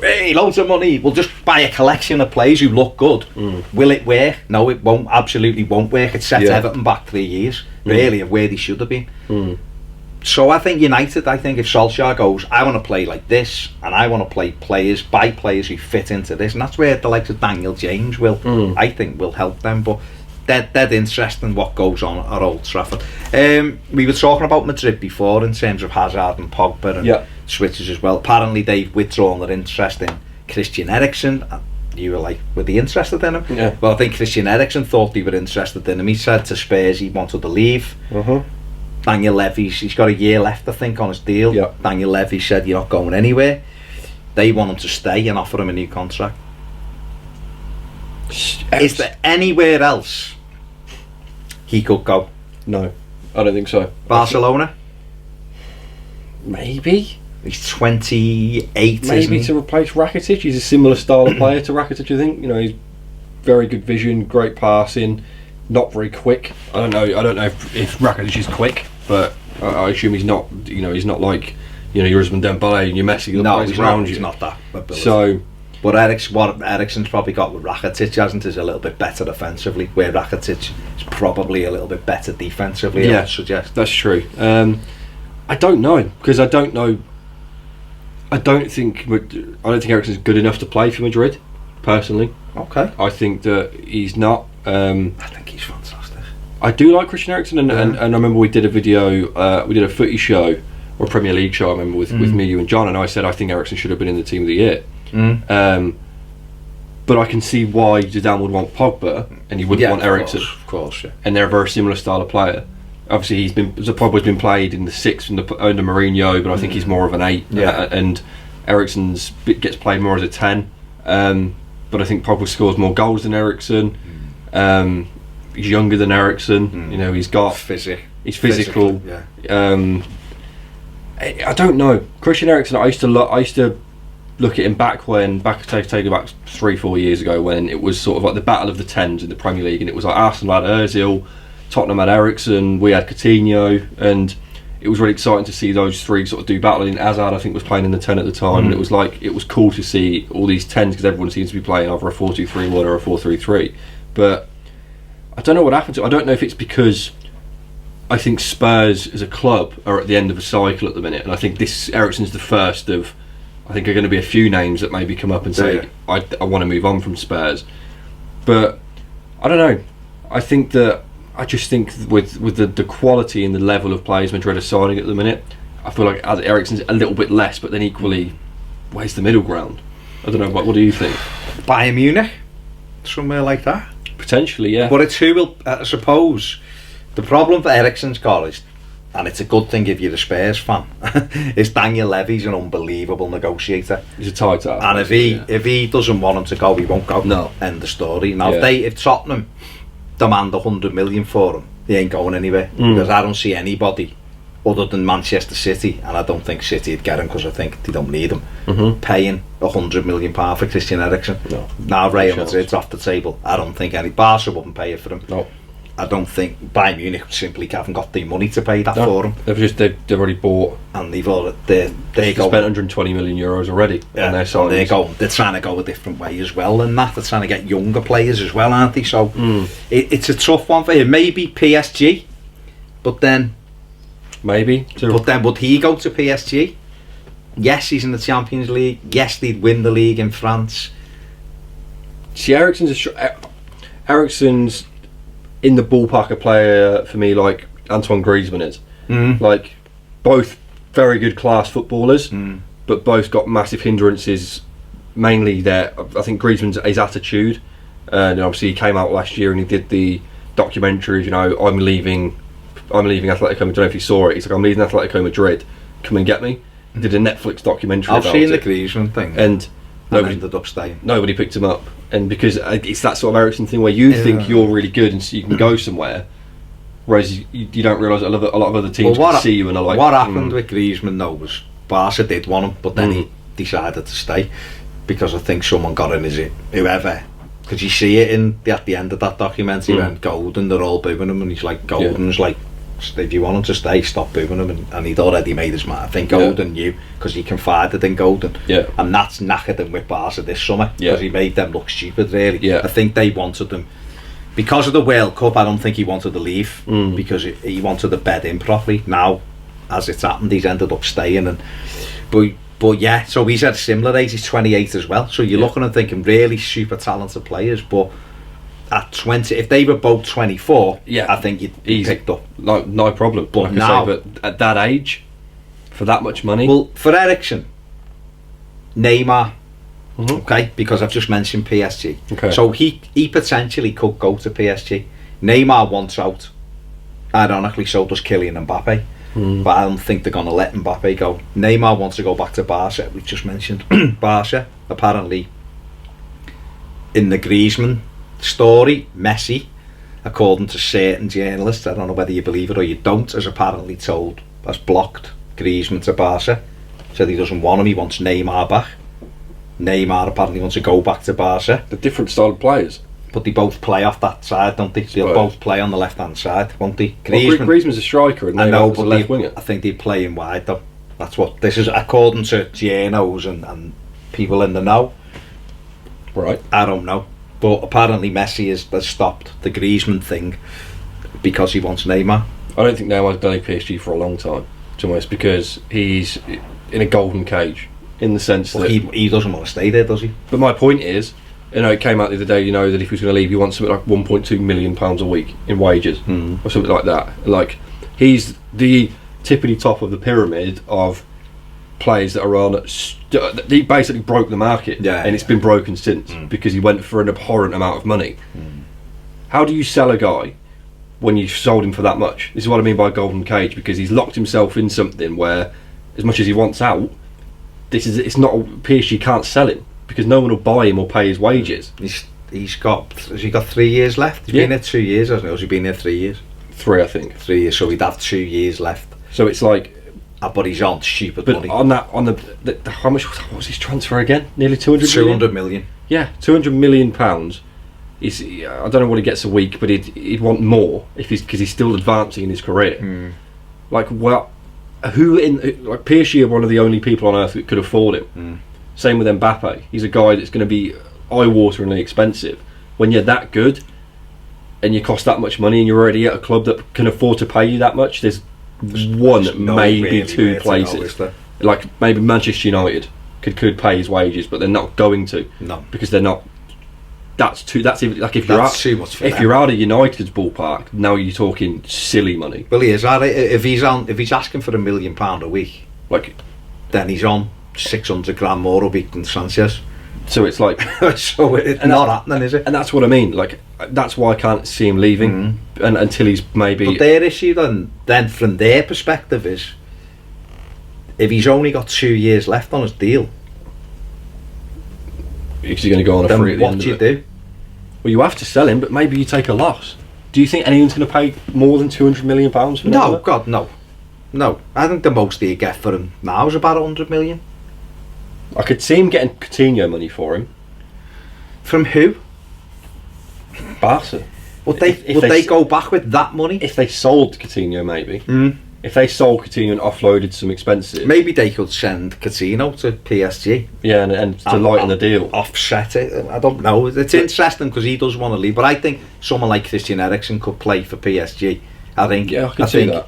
[SPEAKER 1] Hey, loads of money, we'll just buy a collection of players who look good. Will it work? No, it won't. Absolutely won't work. It sets Everton back 3 years really of where they should have been. So I think United, if Solskjaer goes, I want to play like this, and I want to buy players who fit into this, and that's where the likes of Daniel James will help them. But dead interesting what goes on at Old Trafford. We were talking about Madrid before in terms of Hazard and Pogba and switches as well. Apparently they've withdrawn their interest in Christian Eriksen. You were like, were they interested in him? Well, I think Christian Eriksen thought they were interested in him. He said to Spurs he wanted to leave. Daniel Levy, he's got a year left, I think, on his deal. Daniel Levy said, you're not going anywhere. They want him to stay and offer him a new contract. Is there anywhere else he could go?
[SPEAKER 2] No, I don't think so.
[SPEAKER 1] Barcelona?
[SPEAKER 2] Maybe.
[SPEAKER 1] He's 28,
[SPEAKER 2] maybe to replace Rakitic. He's a similar style of player to Rakitic, I think. You know, he's very good vision, great passing, not very quick. I don't know if Rakitic is quick, but I assume he's not. You know, he's not like, you know, your Usman Dembele and your Messi.
[SPEAKER 1] No, he's not that ability. So, but what Eriksen's probably got with Rakitic hasn't is a little bit better defensively, where Rakitic is probably a little bit better defensively. I would suggest.
[SPEAKER 2] That's true. I don't know, because I don't know I don't think Eriksen's good enough to play for Madrid, personally.
[SPEAKER 1] Okay.
[SPEAKER 2] I think that he's not.
[SPEAKER 1] I think he's fantastic.
[SPEAKER 2] I do like Christian Eriksen, and I remember we did a video, we did a footy show, or a Premier League show, I remember, with me, you and John, and I said I think Eriksen should have been in the team of the year. But I can see why Zidane would want Pogba, and he wouldn't want Eriksen.
[SPEAKER 1] Of course, yeah.
[SPEAKER 2] And they're a very similar style of player. Obviously, Pogba's been played in the 6 under Mourinho, but I think he's more of an 8.
[SPEAKER 1] Yeah.
[SPEAKER 2] And Eriksen gets played more as a 10. But I think Pogba scores more goals than Eriksen. He's younger than Eriksen. You know, he's physical.
[SPEAKER 1] Yeah.
[SPEAKER 2] I don't know. Christian Eriksen, I used to look at him back 3-4 years ago, when it was sort of like the battle of the tens in the Premier League, and it was like Arsenal had Ozil, Tottenham had Eriksen, we had Coutinho, and it was really exciting to see those three sort of do battle. And Hazard, I think, was playing in the 10 at the time, and it was cool to see all these 10s, because everyone seems to be playing either a 4-2-3-1 or a 4-3-3. But I don't know what happened to it. I don't know if it's because I think Spurs as a club are at the end of a cycle at the minute, and I think Eriksen's the first of, I think, are going to be a few names that maybe come up and say, I want to move on from Spurs. But I don't know. I just think with the quality and the level of players Madrid are signing at the minute, I feel like Eriksen's a little bit less, but then equally, where's the middle ground? I don't know. What do you think?
[SPEAKER 1] Bayern Munich, somewhere like that.
[SPEAKER 2] Potentially, yeah.
[SPEAKER 1] But it's who will, I suppose, the problem for Eriksen's got is, and it's a good thing if you're a Spurs fan, is Daniel Levy's an unbelievable negotiator.
[SPEAKER 2] He's a tight ass.
[SPEAKER 1] And if he doesn't want him to go, he won't go. No. End of story. Now, if Tottenham demand 100 million for him, he ain't going anywhere, because I don't see anybody other than Manchester City, and I don't think City would get him, because I think they don't need him, paying 100 million pound for Christian Eriksen.
[SPEAKER 2] No.
[SPEAKER 1] Now Real Madrid's off the table. I don't think any Barca wouldn't pay it for him.
[SPEAKER 2] No.
[SPEAKER 1] I don't think Bayern Munich simply haven't got the money to pay that for him.
[SPEAKER 2] They've already bought,
[SPEAKER 1] and they've spent
[SPEAKER 2] 120 million euros already on their signings.
[SPEAKER 1] They're trying to go a different way as well, and they're trying to get younger players as well, aren't they? So it's a tough one for him. Maybe PSG, but then would he go to PSG? Yes, he's in the Champions League. Yes, they'd win the league in France.
[SPEAKER 2] See, Eriksen's in the ballpark a player for me like Antoine Griezmann is. Like, both very good class footballers, but both got massive hindrances. Mainly I think Griezmann's his attitude, and obviously he came out last year and he did the documentaries. You know, I'm leaving Atletico. I don't know if you saw it. He's like, I'm leaving Atletico Madrid. Come and get me. He did a Netflix documentary.
[SPEAKER 1] I've seen the Griezmann thing,
[SPEAKER 2] and nobody
[SPEAKER 1] ended up staying.
[SPEAKER 2] Nobody picked him up. And because it's that sort of Eriksen thing where you think you're really good and so you can go somewhere, whereas you don't realise a lot of other teams can see you and are like...
[SPEAKER 1] What happened with Griezmann though was Barca did want him, but then he decided to stay, because I think someone got in his ear, whoever, because you see it at the end of that documentary when Golden, they're all booing him, and he's like, Golden's like, if you want him to stay, stop booing him, and he'd already made his mind. I think Golden knew, because he confided in Golden, and that's knackered him with Barca this summer, because he made them look stupid, really. I think they wanted them, because of the World Cup. I don't think he wanted to leave, because he wanted to bed in properly. Now, as it's happened, he's ended up staying, but yeah, so he's at a similar age, he's 28 as well, so you're looking and thinking really super talented players, but at 20, if they were both 24, I think you'd picked up.
[SPEAKER 2] No problem. But like now, but at that age, for that much money.
[SPEAKER 1] Well, for Eriksen, Neymar, okay, because I've just mentioned PSG. Okay. So he potentially could go to PSG. Neymar wants out. Ironically, so does Kylian Mbappe. But I don't think they're going to let Mbappe go. Neymar wants to go back to Barca, we've just mentioned. Barca, apparently, in the Griezmann story, Messi, according to certain journalists, I don't know whether you believe it or you don't, has blocked Griezmann to Barca. Said he doesn't want him, he wants Neymar back. Neymar apparently wants to go back to Barca.
[SPEAKER 2] They're different style of players,
[SPEAKER 1] but they both play off that side, don't they? They'll both play on the left hand side, won't they?
[SPEAKER 2] Griezmann's a striker and Neymar's a left winger.
[SPEAKER 1] I think they play in wide though. That's what this is, according to journos and people in the know.
[SPEAKER 2] Right.
[SPEAKER 1] I don't know. But apparently Messi has stopped the Griezmann thing because he wants Neymar.
[SPEAKER 2] I don't think Neymar's done PSG for a long time, to be honest, because he's in a golden cage in the sense
[SPEAKER 1] Well,
[SPEAKER 2] that
[SPEAKER 1] he doesn't want to stay there, does he?
[SPEAKER 2] But my point is, it came out the other day, that if he was going to leave, he wants something like £1.2 million a week in wages, or something like that. Like, he's the tippity top of the pyramid of players that are on. He basically broke the market, and it's been broken since because he went for an abhorrent amount of money. How do you sell a guy when you've sold him for that much? This is what I mean by golden cage, because he's locked himself in something where, as much as he wants out, it's not. PSG can't sell him because no one will buy him or pay his wages.
[SPEAKER 1] Has he got 3 years left? He's been here 2 years, hasn't he? Or has he been here 3 years?
[SPEAKER 2] 3, I think.
[SPEAKER 1] 3 years, so he'd have 2 years left.
[SPEAKER 2] So it's like,
[SPEAKER 1] but he's on stupid
[SPEAKER 2] but
[SPEAKER 1] money.
[SPEAKER 2] on the how much? What was his transfer again? Nearly 200 million.
[SPEAKER 1] 200 million.
[SPEAKER 2] Yeah, £200 million. I don't know what he gets a week, but he'd want more because he's still advancing in his career. Like, well, like PSG are one of the only people on earth that could afford him. Same with Mbappe. He's a guy that's going to be eye-wateringly expensive. When you're that good and you cost that much money and you're already at a club that can afford to pay you that much, there's maybe really two places. Like maybe Manchester United could pay his wages, but they're not going to.
[SPEAKER 1] No,
[SPEAKER 2] because they're not. That's too. That's even, like if you're
[SPEAKER 1] that's
[SPEAKER 2] out,
[SPEAKER 1] too much for
[SPEAKER 2] if
[SPEAKER 1] them.
[SPEAKER 2] You're out of United's ballpark, now you're talking silly money.
[SPEAKER 1] Well, he is. If he's asking for £1 million a week,
[SPEAKER 2] like,
[SPEAKER 1] then he's on 600 grand more a week than Sanchez.
[SPEAKER 2] So it's like,
[SPEAKER 1] so it's not happening, is it?
[SPEAKER 2] And that's what I mean. Like, that's why I can't see him leaving, and until he's maybe.
[SPEAKER 1] But their issue then from their perspective is, if he's only got 2 years left on his deal,
[SPEAKER 2] because you're going to go on a
[SPEAKER 1] then
[SPEAKER 2] free at the end
[SPEAKER 1] what
[SPEAKER 2] of
[SPEAKER 1] do you
[SPEAKER 2] it.
[SPEAKER 1] do?
[SPEAKER 2] Well, you have to sell him, but maybe you take a loss. Do you think anyone's going to pay more than £200 million for him?
[SPEAKER 1] No, God, no. No, I think the most you get for him now is about 100 million.
[SPEAKER 2] I could see him getting Coutinho money for him.
[SPEAKER 1] From who?
[SPEAKER 2] Barca.
[SPEAKER 1] Would they go back with that money?
[SPEAKER 2] If they sold Coutinho, maybe. If they sold Coutinho and offloaded some expensive,
[SPEAKER 1] maybe they could send Coutinho to PSG.
[SPEAKER 2] Yeah, and to lighten the deal,
[SPEAKER 1] offset it. I don't know. It's interesting because he does want to leave, but I think someone like Christian Eriksen could play for PSG. I think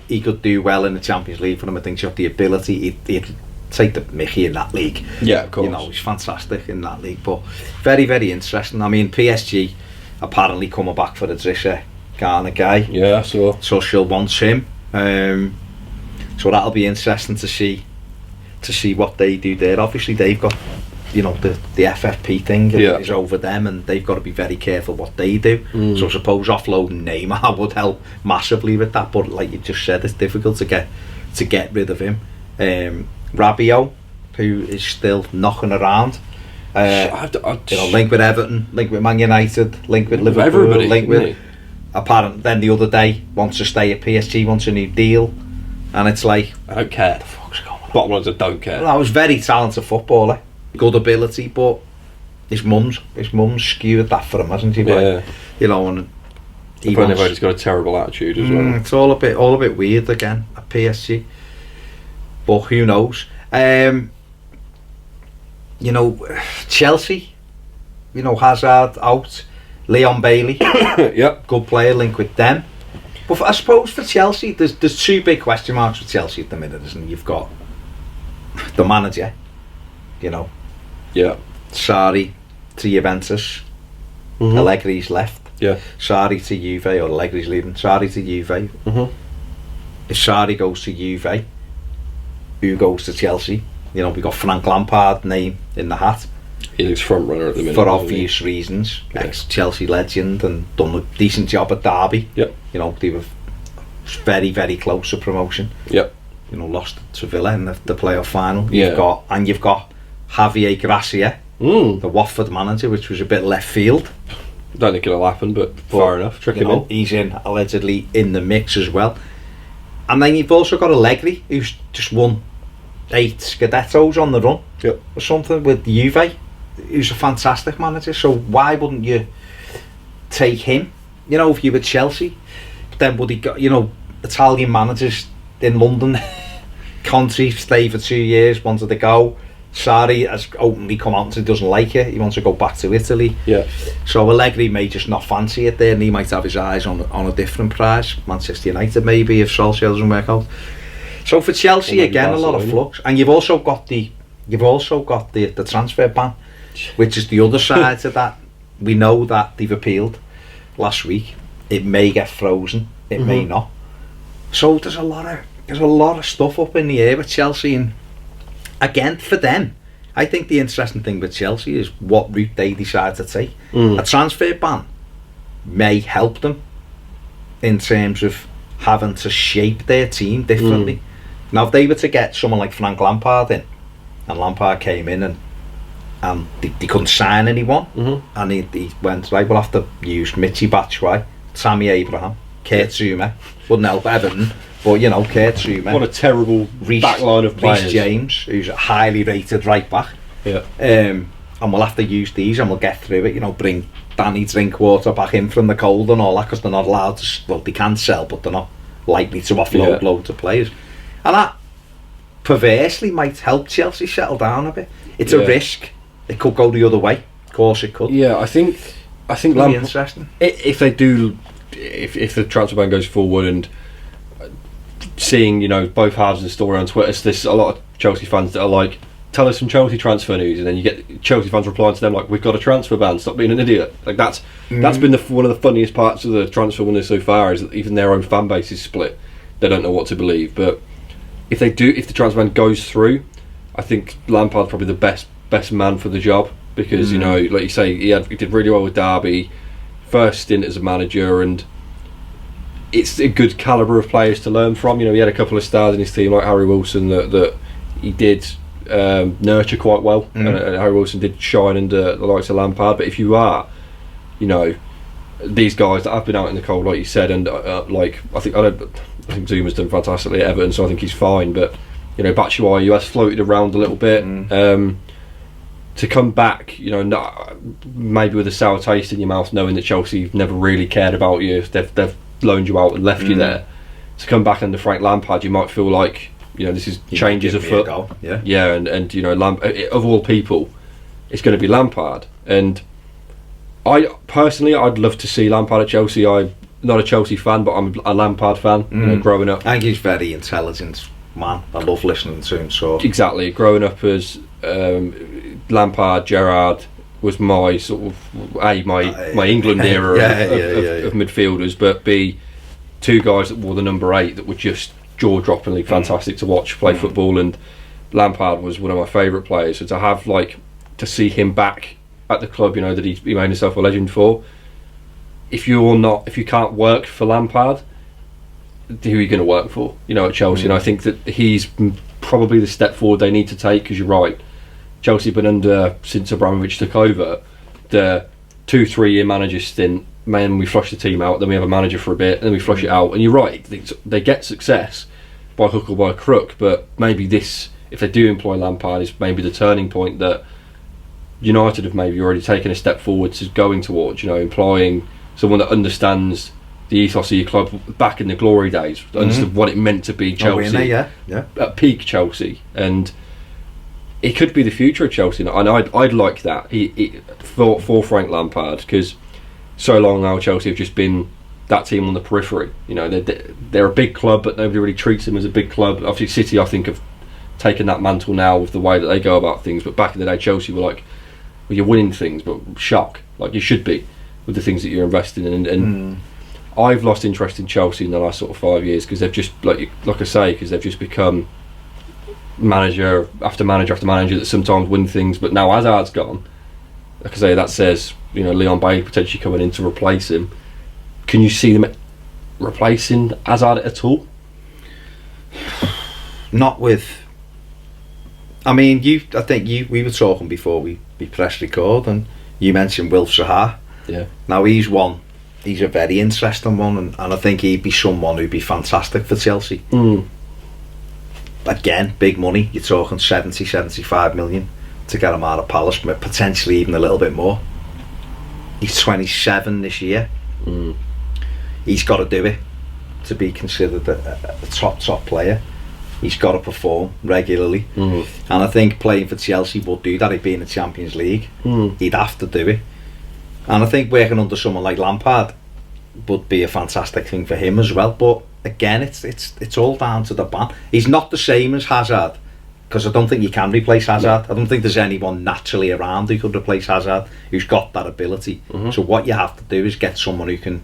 [SPEAKER 1] he could do well in the Champions League for them. I think he's got the ability. He'd take the Mickey in that league.
[SPEAKER 2] Yeah, of course.
[SPEAKER 1] You know, he's fantastic in that league. But very, very interesting. I mean, PSG apparently coming back for the Drisha Ghana guy.
[SPEAKER 2] Yeah, so
[SPEAKER 1] she'll want him. So that'll be interesting to see what they do there. Obviously, they've got, the FFP thing is over them, and they've got to be very careful what they do. So I suppose offloading Neymar would help massively with that. But like you just said, it's difficult to get rid of him. Rabiot, who is still knocking around. Link with Everton, link with Man United, link with Liverpool,
[SPEAKER 2] everybody,
[SPEAKER 1] link with. Apparently, then the other day wants to stay at PSG, wants a new deal, and it's like,
[SPEAKER 2] I don't care.
[SPEAKER 1] What the fuck's going on?
[SPEAKER 2] Bottom line is I don't care.
[SPEAKER 1] Well, I was very talented footballer, good ability, but his mum's skewed that for him, hasn't he?
[SPEAKER 2] Yeah.
[SPEAKER 1] And
[SPEAKER 2] he's got a terrible attitude as well.
[SPEAKER 1] It's all a bit weird again at PSG, but who knows? Chelsea, Hazard out, Leon Bailey, good player, link with them. But I suppose for Chelsea, there's two big question marks for Chelsea at the minute, isn't there? You've got the manager, Sarri to Juventus, Allegri's left. Sarri to Juve, or Allegri's leaving. Sarri to Juve. If Sarri goes to Juve, who goes to Chelsea? We've got Frank Lampard name in the hat.
[SPEAKER 2] He's front runner at the minute
[SPEAKER 1] for obvious reasons. Ex-Chelsea legend and done a decent job at Derby. They were very, very close to promotion. Lost to Villa in the playoff final. You've got Javier Gracia, the Watford manager, which was a bit left field.
[SPEAKER 2] Don't think it'll happen, but far enough. Trick him in.
[SPEAKER 1] He's allegedly in the mix as well. And then you've also got Allegri, who's just won 8 Scudettos on the run, or something with Juve. Who's a fantastic manager, so why wouldn't you take him? If you were Chelsea, then would he go? Italian managers in London, Conte stay for 2 years, wanted to go. Sarri has openly come out and said he doesn't like it, he wants to go back to Italy. So Allegri may just not fancy it there, and he might have his eyes on a different prize. Manchester United maybe, if Solskjaer doesn't work out. So for Chelsea again, a lot of flux, and you've also got the you've also got the transfer ban, which is the other side to that. We know that they've appealed last week. It may get frozen, it may not. So there's a lot of stuff up in the air with Chelsea, and again, for them, I think the interesting thing with Chelsea is what route they decide to take. A transfer ban may help them in terms of having to shape their team differently. Now, if they were to get someone like Frank Lampard in, and Lampard came in and they couldn't sign anyone, and he went, right, we'll have to use Michy Batshuayi, Tammy Abraham, Kurt Zouma, wouldn't help Everton, but you know, Kurt Zouma.
[SPEAKER 2] What a terrible backline of players.
[SPEAKER 1] Reece James, who's a highly rated right back.
[SPEAKER 2] Yeah.
[SPEAKER 1] And we'll have to use these and we'll get through it, you know, bring Danny Drinkwater back in from the cold and all that, because they're not allowed to, well, they can sell, but they're not likely to offload loads of players. And that perversely might help Chelsea settle down a bit. It's a risk. It could go the other way. Of course it could.
[SPEAKER 2] Yeah, I think
[SPEAKER 1] Lampard, interesting.
[SPEAKER 2] If they do, if the transfer ban goes forward, and seeing, you know, both halves of the story on Twitter, so there's a lot of Chelsea fans that are like, tell us some Chelsea transfer news, and then you get Chelsea fans replying to them like, we've got a transfer ban, stop being an idiot. Like that's been one of the funniest parts of the transfer window so far, is that even their own fan base is split. They don't know what to believe. But if the transfer ban goes through, I think Lampard's probably the best man for the job, because you know, like you say, he did really well with Derby, first stint as a manager, and it's a good calibre of players to learn from. You know, he had a couple of stars in his team like Harry Wilson that he did nurture quite well, and Harry Wilson did shine under the likes of Lampard. But if you are, you know, these guys that have been out in the cold, like you said, and like I think Zuma's done fantastically at Everton, so I think he's fine. But you know, Batshuayi, who has floated around a little bit, to come back, you know, maybe with a sour taste in your mouth, knowing that Chelsea never really cared about you, they've loaned you out and left you there. To come back under Frank Lampard, you might feel like, you know, this is changes afoot. And you know, of all people, it's going to be Lampard. And I personally, I'd love to see Lampard at Chelsea. I'm not a Chelsea fan, but I'm a Lampard fan. You know, growing up,
[SPEAKER 1] I think he's very intelligent man. I love listening to him. So
[SPEAKER 2] exactly, growing up as Lampard, Gerrard was my sort of my England era of midfielders, but B, two guys that wore the number 8 that were just jaw-droppingly fantastic to watch play football, and Lampard was one of my favourite players. So to see him back at the club, you know, that he made himself a legend for. If you can't work for Lampard, who are you going to work for? You know, at Chelsea, and I think that he's probably the step forward they need to take, because you're right. Chelsea have been under, since Abramovich took over, the 2-3 year manager stint. Man, we flush the team out, then we have a manager for a bit, and then we flush it out. And you're right, they get success by hook or by crook, but maybe this, if they do employ Lampard, is maybe the turning point that United have maybe already taken a step forward to going towards, you know, employing someone that understands the ethos of your club back in the glory days, understood what it meant to be Chelsea, at peak Chelsea, and it could be the future of Chelsea, and I'd like that for Frank Lampard, because so long now Chelsea have just been that team on the periphery. You know, they're a big club, but nobody really treats them as a big club. Obviously City, I think, have taken that mantle now with the way that they go about things, but back in the day Chelsea were like, well, you're winning things, but shock, like you should be with the things that you're investing in, and I've lost interest in Chelsea in the last sort of 5 years, because they've just, like I say, because they've just become manager after manager after manager that sometimes win things. But now Hazard's gone, like I say, that says, you know, Leon Bailey potentially coming in to replace him. Can you see them replacing Hazard at all? Not with, I mean, I think we were talking before we pressed record, and you mentioned Wilf Zaha. Yeah. Now he's a very interesting one, and I think he'd be someone who'd be fantastic for Chelsea. Again, big money. You're talking 70-75 million to get him out of Palace, potentially even a little bit more. He's 27 this year. He's got to do it to be considered a top player. He's got to perform regularly, and I think playing for Chelsea would do that. He'd be in the Champions League. He'd have to do it, and I think working under someone like Lampard would be a fantastic thing for him as well. But again, it's all down to the ban. He's not the same as Hazard,
[SPEAKER 1] because I don't think you can replace Hazard. I don't think there's anyone naturally around who could replace Hazard who's got that ability. So what you have to do is get someone who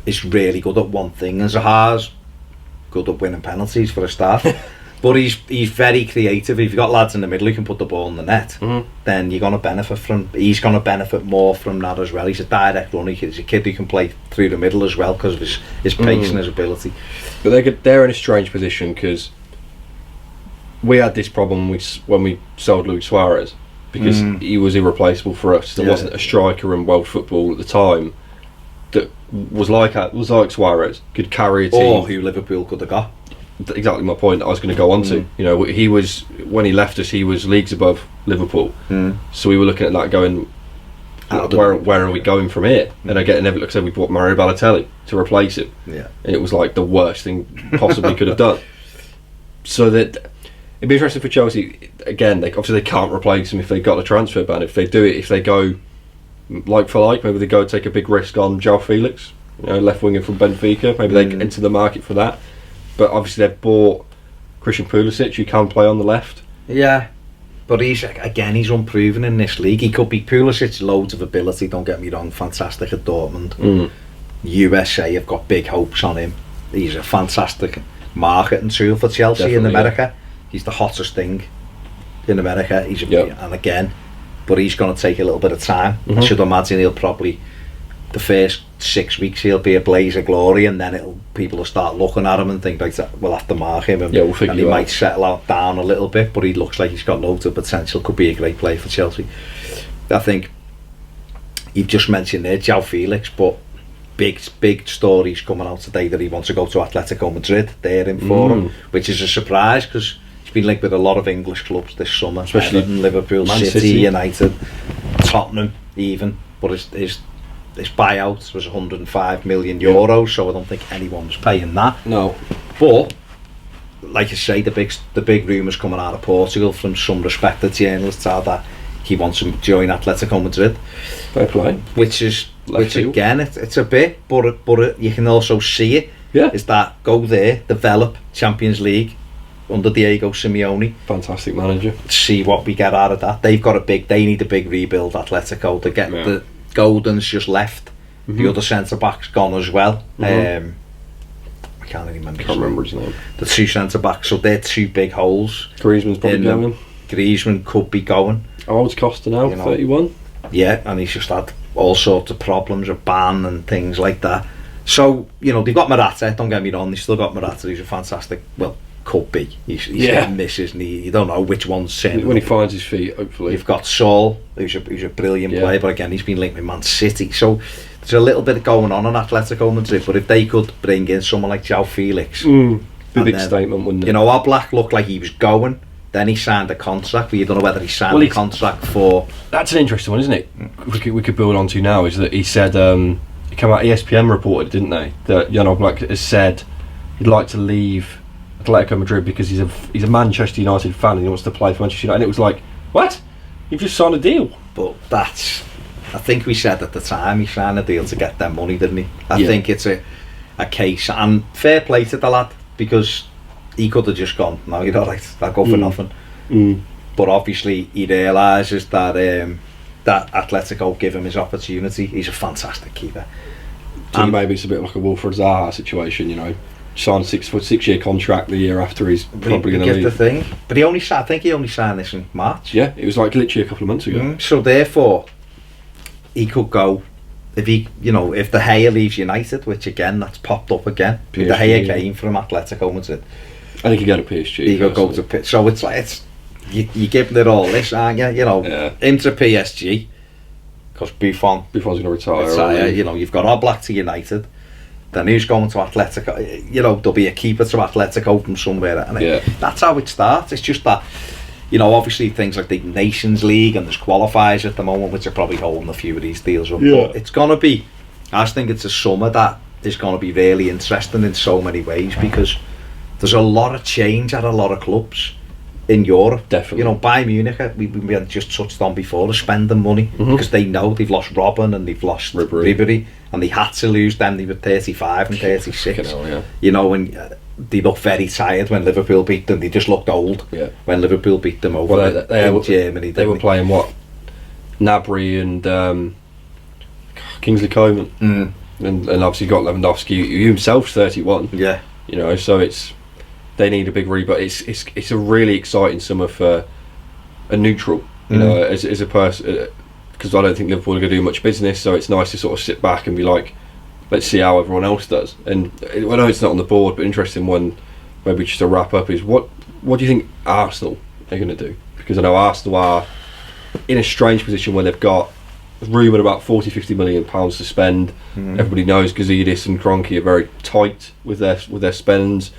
[SPEAKER 1] is really good at one thing, and Zaha's good at winning penalties for a start. But he's very creative. If you've got lads in the middle who can put the ball in the net, then you're going to benefit from. He's going to benefit more from that as well. He's a direct runner. He's a kid who can play through the middle as well because of his pace and his ability.
[SPEAKER 2] But they're in a strange position because we had this problem when we sold Luis Suarez, because he was irreplaceable for us. There wasn't a striker in world football at the time that was like Suarez, could carry a team.
[SPEAKER 1] Or who Liverpool could have got.
[SPEAKER 2] Exactly my point that I was going to go on to. You know, he was, when he left us, he was leagues above Liverpool. So we were looking at that going, where are we going from here? And again, like I said, we bought Mario Balotelli to replace him. And it was like the worst thing possibly could have done. So that it'd be interesting for Chelsea. Again, obviously they can't replace him if they got a transfer ban. If they do it, if they go like for like, maybe they go take a big risk on João Felix, left winger from Benfica. Maybe they enter the market for that. But obviously they've bought Christian Pulisic, who can play on the left.
[SPEAKER 1] Yeah, but he's unproven in this league. He could be Pulisic, loads of ability, don't get me wrong, fantastic at Dortmund. USA have got big hopes on him. He's a fantastic marketing tool for Chelsea. Definitely, in America. He's the hottest thing in America. But he's going to take a little bit of time. I should imagine he'll probably, the first 6 weeks he'll be a blaze of glory, and then people will start looking at him and think like that we'll have to mark him, and he might settle out down a little bit, but he looks like he's got loads of potential, could be a great player for Chelsea. I think you've just mentioned there João Felix, but big stories coming out today that he wants to go to Atletico Madrid. They're in for him, which is a surprise because he's been linked with a lot of English clubs this summer, especially Everton, Liverpool, City, United, Tottenham even, but his buyout was 105 million euros, so I don't think anyone was paying that.
[SPEAKER 2] No.
[SPEAKER 1] But, like you say, the big rumours coming out of Portugal from some respected journalists are that he wants to join Atletico Madrid.
[SPEAKER 2] Fair play.
[SPEAKER 1] Which again, it's a bit, but you can also see it.
[SPEAKER 2] Yeah.
[SPEAKER 1] Is that go there, develop Champions League under Diego Simeone.
[SPEAKER 2] Fantastic manager.
[SPEAKER 1] See what we get out of that. They need a big rebuild, Atletico, to get the Golden's just left. The other centre back's gone as well. I can't remember
[SPEAKER 2] his name.
[SPEAKER 1] The two centre backs, so they're two big holes.
[SPEAKER 2] Griezmann's probably going.
[SPEAKER 1] Griezmann could be going.
[SPEAKER 2] How old's Costa now? 31.
[SPEAKER 1] Yeah, and he's just had all sorts of problems, a ban and things like that. So they've got Morata. Don't get me wrong, they've still got Morata. He's a fantastic. Well, could be. He's misses, and you don't know which one's sent.
[SPEAKER 2] When he finds his feet, hopefully.
[SPEAKER 1] You've got Saul, who's a brilliant player, but again, he's been linked with Man City. So there's a little bit going on Atletico Madrid. But if they could bring in someone like João Felix,
[SPEAKER 2] be a big statement, wouldn't it?
[SPEAKER 1] Oblak looked like he was going. Then he signed a contract, but you don't know whether he signed a contract for.
[SPEAKER 2] That's an interesting one, isn't it? We could build on to now. Is that he said it came out, ESPN reported, didn't they, that Jan Oblak has said he'd like to leave Atletico Madrid because he's a Manchester United fan and he wants to play for Manchester United. And it was like, what? You've just signed a deal.
[SPEAKER 1] But I think we said at the time he signed a deal to get their money, didn't he? I think it's a case, and fair play to the lad, because he could have just gone, no, you're alright, I'll go for nothing. But obviously he realises that that Atletico give him his opportunity. He's a fantastic keeper.
[SPEAKER 2] So maybe it's a bit like a Wilfred Zaha situation, signed a 6-year contract the year after he's probably going to leave.
[SPEAKER 1] The thing, but I think he only signed this in March.
[SPEAKER 2] Yeah, it was like literally a couple of months ago.
[SPEAKER 1] So therefore, he could go if if De Gea leaves United, which again that's popped up again. PSG, De Gea came from Atletico Madrid.
[SPEAKER 2] And he could go to PSG.
[SPEAKER 1] He could go to PSG. So it's like you giving it all this, aren't you? Into PSG because Buffon's
[SPEAKER 2] going to retire.
[SPEAKER 1] You've got Oblak to United. Then who's going to Atletico? There'll be a keeper to Atletico from somewhere, and that's how it starts. It's just that, obviously things like the Nations League and there's qualifiers at the moment, which are probably holding a few of these deals up. But it's going to be, I think it's a summer that is going to be really interesting in so many ways, because there's a lot of change at a lot of clubs in Europe.
[SPEAKER 2] Definitely.
[SPEAKER 1] Bayern Munich, we had just touched on before, are spending money because they know they've lost Robben and they've lost Ribery, and they had to lose them. They were 35 and 36. they looked very tired when Liverpool beat them. They just looked old when Liverpool beat them over in Germany.
[SPEAKER 2] They were playing what? Gnabry and Kingsley Coman, and obviously got Lewandowski. He himself's 31.
[SPEAKER 1] Yeah,
[SPEAKER 2] you know, so they need a big reboot. It's a really exciting summer for a neutral. You know, as a person, because I don't think Liverpool are going to do much business. So it's nice to sort of sit back and be like, let's see how everyone else does. And I know it's not on the board, but interesting one, maybe just to wrap up, is what do you think Arsenal are going to do? Because I know Arsenal are in a strange position where they've got rumoured about 40-50 million pounds to spend. Everybody knows Gazidis and Kroenke are very tight with their spends.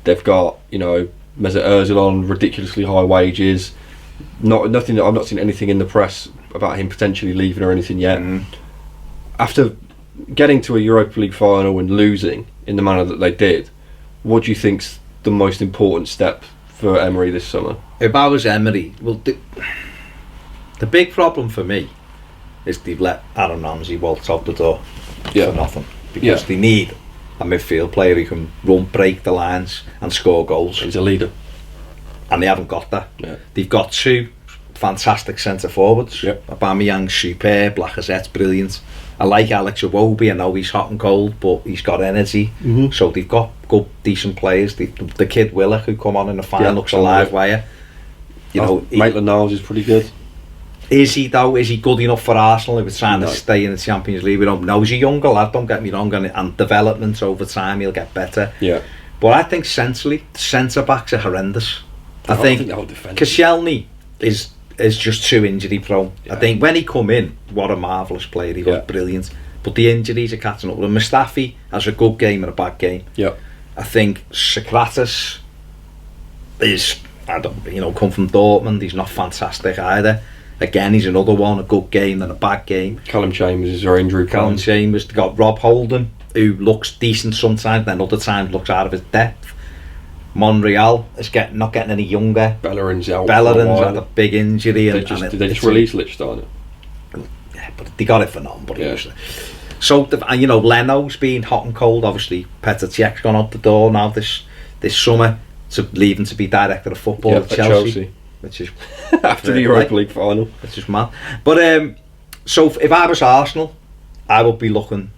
[SPEAKER 2] They've got, you know, Mesut Ozil on ridiculously high wages. Nothing. I've not seen anything in the press about him potentially leaving or anything yet. After getting to a Europa League final and losing in the manner that they did, what do you think's the most important step for Emery this summer?
[SPEAKER 1] If I was Emery, well, the big problem for me is they've let Aaron Ramsey waltz out the door for nothing, because they need a midfield player who can break the lines and score goals.
[SPEAKER 2] He's a leader,
[SPEAKER 1] and they haven't got that. They've got two fantastic centre forwards. Aubameyang's superb, Lacazette's brilliant. I like Alex Iwobi. I know he's hot and cold, but he's got energy. So they've got good, decent players. The kid Willock, who come on in the final, looks a live wire. You know,
[SPEAKER 2] Maitland-Niles is pretty good.
[SPEAKER 1] Is he though? Is he good enough for Arsenal if we're trying to stay in the Champions League? We don't know. He's a younger lad, don't get me wrong, and development over time he'll get better. But I think centrally, the centre backs are horrendous. I think Koscielny is just too injury prone. I think when he come in, what a marvellous player, he was brilliant. But the injuries are catching up with him. Mustafi has a good game and a bad game. I think Sokratis is, come from Dortmund, he's not fantastic either. Again, he's another one, a good game and a bad game.
[SPEAKER 2] Callum Chambers is very injury prone.
[SPEAKER 1] Callum Chambers, they got Rob Holding, who looks decent sometimes, then other times looks out of his depth. Monreal is not getting any younger.
[SPEAKER 2] Bellerin's out.
[SPEAKER 1] Bellerin's had a big injury.
[SPEAKER 2] Did they just release Lichtsteiner?
[SPEAKER 1] Yeah, but they got it for nothing. But so, Leno's been hot and cold. Obviously, Petr Cech's gone out the door now this summer, leaving to be director of football at Chelsea. Which is
[SPEAKER 2] after the Europa League final,
[SPEAKER 1] which is mad. But so if I was Arsenal, I would be looking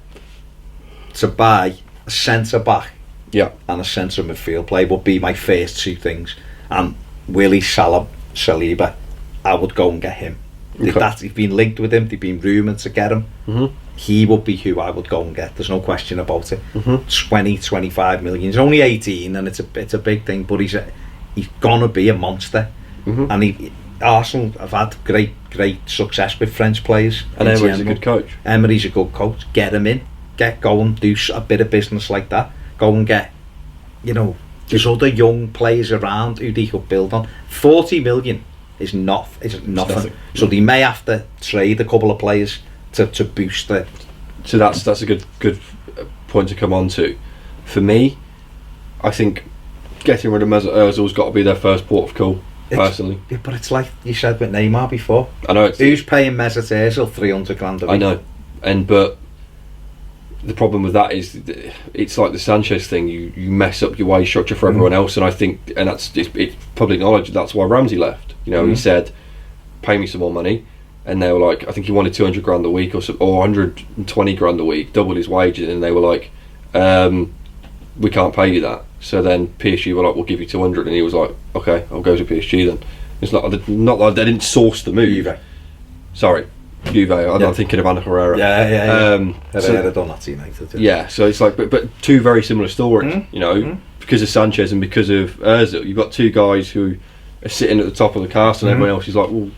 [SPEAKER 1] to buy a centre back, and a centre midfield player would be my first two things. And Willie Saliba, I would go and get him. They've been linked with him. They've been rumoured to get him. He would be who I would go and get. There's no question about it. 20-25 million. He's only 18, and it's a big thing. But he's gonna be a monster. And Arsenal have had great success with French players.
[SPEAKER 2] And Emery's a good coach.
[SPEAKER 1] Emery's a good coach. Get him in, get going, do a bit of business like that. Go and get, there's other young players around who they could build on. 40 million is nothing. So they may have to trade a couple of players to boost it.
[SPEAKER 2] So that's a good point to come on to. For me, I think getting rid of Mesut Ozil's got to be their first port of call. Personally,
[SPEAKER 1] but it's like you said with Neymar before.
[SPEAKER 2] I know
[SPEAKER 1] who's paying Mesut Ozil 300 grand a week.
[SPEAKER 2] I know, but the problem with that is it's like the Sanchez thing. You mess up your wage structure for everyone else, and I think, and it's public knowledge. That's why Ramsey left. He said, "Pay me some more money," and they were like, I think he wanted 200 grand a week or 120 grand a week, double his wages, and they were like, "We can't pay you that." So then PSG were like, "We'll give you 200," and he was like, "Okay, I'll go to PSG then." It's not like they didn't source the move. Juve. I'm thinking of Ana Herrera.
[SPEAKER 1] Herrera done that to United.
[SPEAKER 2] So it's like, but two very similar stories. Because of Sanchez and because of Ozil, you've got two guys who are sitting at the top of the cast, and everyone else is like, "Well,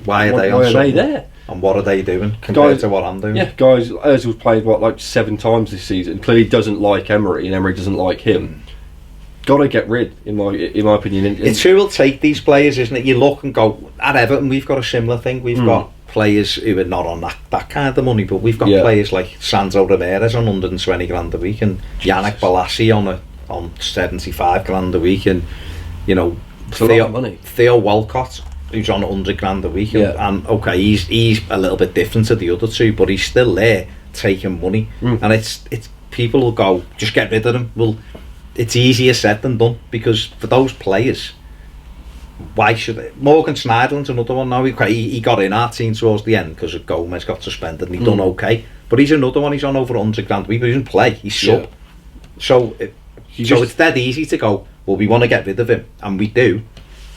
[SPEAKER 1] why are they there? And what are they doing compared to what I'm doing?"
[SPEAKER 2] Guys, Ozil's played 7 times this season. Clearly doesn't like Emery, and Emery doesn't like him. Got to get rid, in my opinion.
[SPEAKER 1] It's who will take these players, isn't it? You look and go, at Everton we've got a similar thing. We've got players who are not on that kind of money, but we've got players like Sandro Ramirez on 120 grand a week, and Yannick Bolasie on 75 grand a week, and
[SPEAKER 2] it's a lot of money.
[SPEAKER 1] Theo Walcott, who's on 100 grand a week, and okay, he's a little bit different to the other two, but he's still there taking money, and it's people will go, just get rid of him. Well, it's easier said than done, because for those players, why should Morgan Schneiderlin's another one now. He got in our team towards the end because Gomez got suspended and he done okay, but he's another one. He's on over 100 grand a week, but he doesn't play, he's sub. So it's dead easy to go, well, we want to get rid of him, and we do,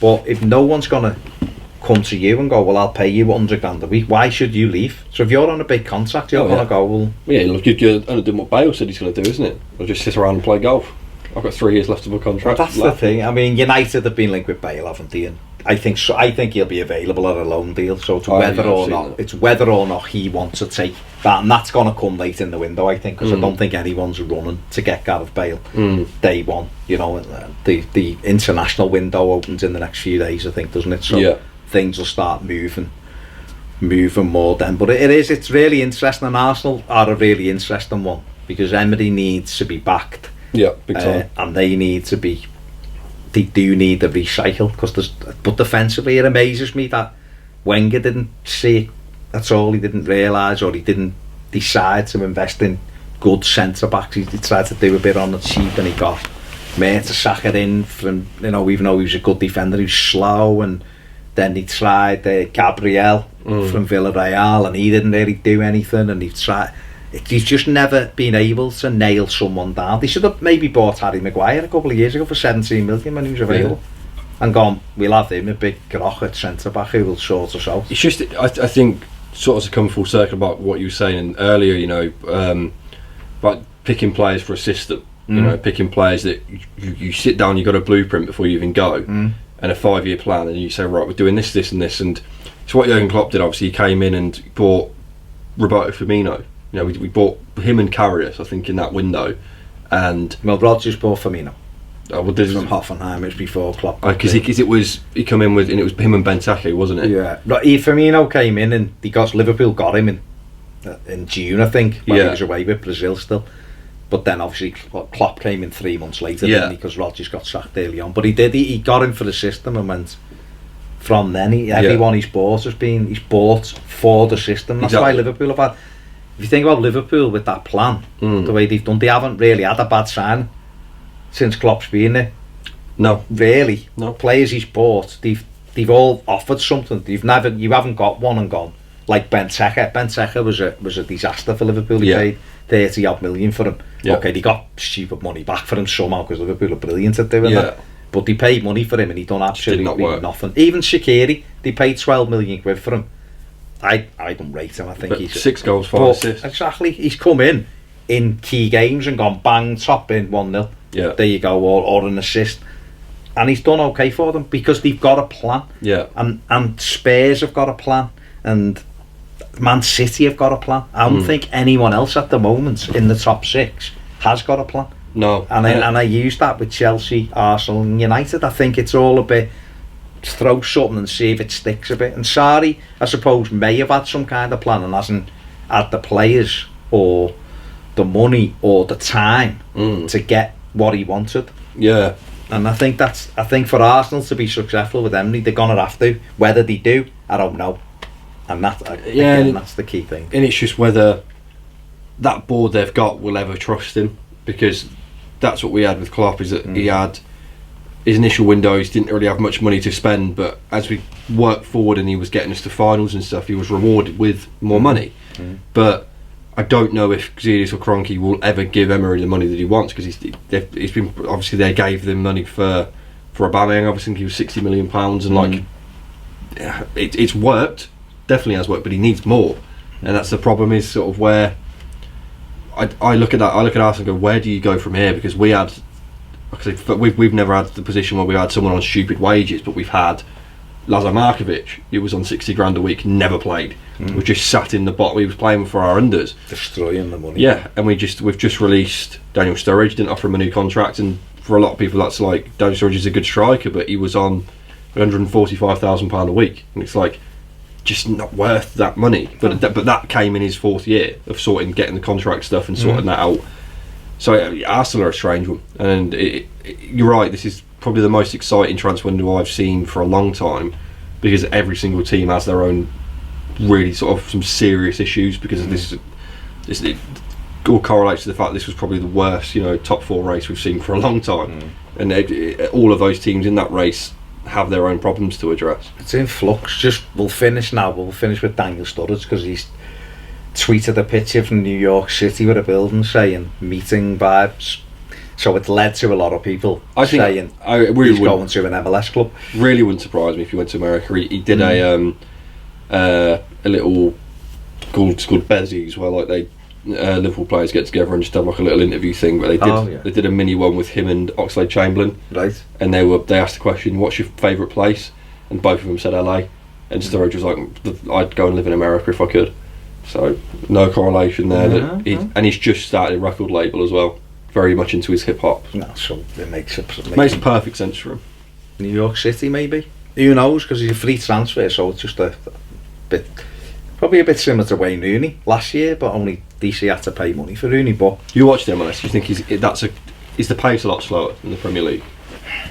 [SPEAKER 1] but if no one's gonna come to you and go, well, I'll pay you 100 grand a week, why should you leave? So if you're on a big contract, you're gonna go, well,
[SPEAKER 2] look, you're only doing what Bale said he's going to do, isn't it? Or just sit around and play golf. I've got 3 years left of a contract.
[SPEAKER 1] That's the thing. I mean, United have been linked with Bale, haven't they? And I think he'll be available at a loan deal. So it's whether or not he wants to take that, and that's going to come late in the window, I think, because I don't think anyone's running to get Gareth Bale day one. You know, the international window opens in the next few days, I think, doesn't it? So things will start moving more then. But it's really interesting, and Arsenal are a really interesting one, because Emery needs to be backed.
[SPEAKER 2] Yeah, big time.
[SPEAKER 1] And they do need a recycle, but defensively it amazes me that Wenger didn't see it. That's all. He didn't realise, or he didn't decide to invest in good centre backs. He tried to do a bit on the cheap, and he got Mertesacker in from, even though he was a good defender, he was slow, and then he tried Gabriel from Villarreal, and he didn't really do anything, and he's just never been able to nail someone down. They should have maybe bought Harry Maguire a couple of years ago for 17 million when he was available, and gone, we'll have him, a big grok at centre back who will sort us out. It's
[SPEAKER 2] just, I think, sort of to come full circle about what you were saying earlier, about picking players for a system, picking players that you sit down, you've got a blueprint before you even go, and a 5-year plan, and you say, right, we're doing this, this and this, and it's what Jurgen Klopp did. Obviously he came in and bought Roberto Firmino. We bought him and Karius, I think, in that window, and
[SPEAKER 1] Rodgers bought Firmino.
[SPEAKER 2] From
[SPEAKER 1] Hoffenheim. It was before Klopp.
[SPEAKER 2] Because he come in with, and it was him and Benteke, wasn't it?
[SPEAKER 1] Yeah. Firmino came in, and Liverpool got him in June, I think, when he was away with Brazil still. But then obviously Klopp came in 3 months later, because Rodgers got sacked early on. But he got him for the system, and went from then. Everyone he's bought for the system. That's why Liverpool have had. If you think about Liverpool with that plan, the way they've done, they haven't really had a bad sign since Klopp's been there.
[SPEAKER 2] No,
[SPEAKER 1] really.
[SPEAKER 2] No
[SPEAKER 1] players he's bought. They've all offered something. You haven't got one and gone like Benteke. Benteke was a disaster for Liverpool. He paid 30 odd million for him. Yeah. Okay, they got stupid money back for him somehow, because Liverpool are brilliant at doing that. But they paid money for him, and he done absolutely nothing. Even Shaqiri, they paid 12 million quid for him. I don't rate him. I think he's
[SPEAKER 2] 6 goals, 5 assists.
[SPEAKER 1] Exactly. He's come in key games and gone bang, top in 1-0.
[SPEAKER 2] Yeah.
[SPEAKER 1] There you go, or an assist. And he's done okay for them, because they've got a plan.
[SPEAKER 2] Yeah.
[SPEAKER 1] And Spurs have got a plan, and Man City have got a plan. I don't think anyone else at the moment in the top 6 has got a plan.
[SPEAKER 2] No.
[SPEAKER 1] And I use that with Chelsea, Arsenal and United. I think it's all a bit, throw something and see if it sticks a bit. And Sarri, I suppose, may have had some kind of plan and hasn't had the players or the money or the time to get what he wanted.
[SPEAKER 2] Yeah.
[SPEAKER 1] And I think for Arsenal to be successful with Emery, they're gonna have to. Whether they do, I don't know. And that's the key thing.
[SPEAKER 2] And it's just whether that board they've got will ever trust him, because that's what we had with Klopp, is that he had his initial windows, didn't really have much money to spend, but as we worked forward and he was getting us to finals and stuff, he was rewarded with more money. But I don't know if Xhidis or Kroenke will ever give Emery the money that he wants, because he's been, obviously they gave them money for Aubameyang. Obviously, I think he was £60 million, and it's worked, definitely has worked, but he needs more, and that's the problem. Is sort of where I look at that. I look at Arsenal and go, where do you go from here? Because we've never had the position where we had someone on stupid wages, but we've had Lazar Markovic, who was on 60 grand a week, never played. We just sat in the bottom. We was playing for our unders,
[SPEAKER 1] destroying the money.
[SPEAKER 2] Yeah, and we've just released Daniel Sturridge. Didn't offer him a new contract, and for a lot of people, that's like, Daniel Sturridge is a good striker, but he was on £145,000 a week, and it's like just not worth that money. But that came in his 4th year of getting the contract stuff and sorting that out. So Arsenal are a strange one, and you're right. This is probably the most exciting transfer window I've seen for a long time, because every single team has their own really sort of some serious issues because of this all correlates to the fact this was probably the worst, top 4 race we've seen for a long time, and all of those teams in that race have their own problems to address.
[SPEAKER 1] It's in flux. We'll finish with Daniel Sturridge, because he's tweeted a picture from New York City with a building saying meeting vibes. So it's led to a lot of people saying he's going to an MLS club.
[SPEAKER 2] Really wouldn't surprise me if he went to America. He did a little called Bezies, where like they Liverpool players get together and just have like a little interview thing. But they did a mini one with him and Oxlade-Chamberlain.
[SPEAKER 1] Right.
[SPEAKER 2] And they asked the question, "What's your favourite place?" And both of them said LA. And Sturridge was like, "I'd go and live in America if I could." So no correlation there. He's just started a record label as well. Very much into his hip hop.
[SPEAKER 1] No, so it makes
[SPEAKER 2] perfect sense for him.
[SPEAKER 1] New York City, maybe. Who knows? Because he's a free transfer, so it's just a bit, probably a bit similar to Wayne Rooney last year, but only DC had to pay money for Rooney. But
[SPEAKER 2] you watch the MLS. You think is the pace a lot slower than the Premier League?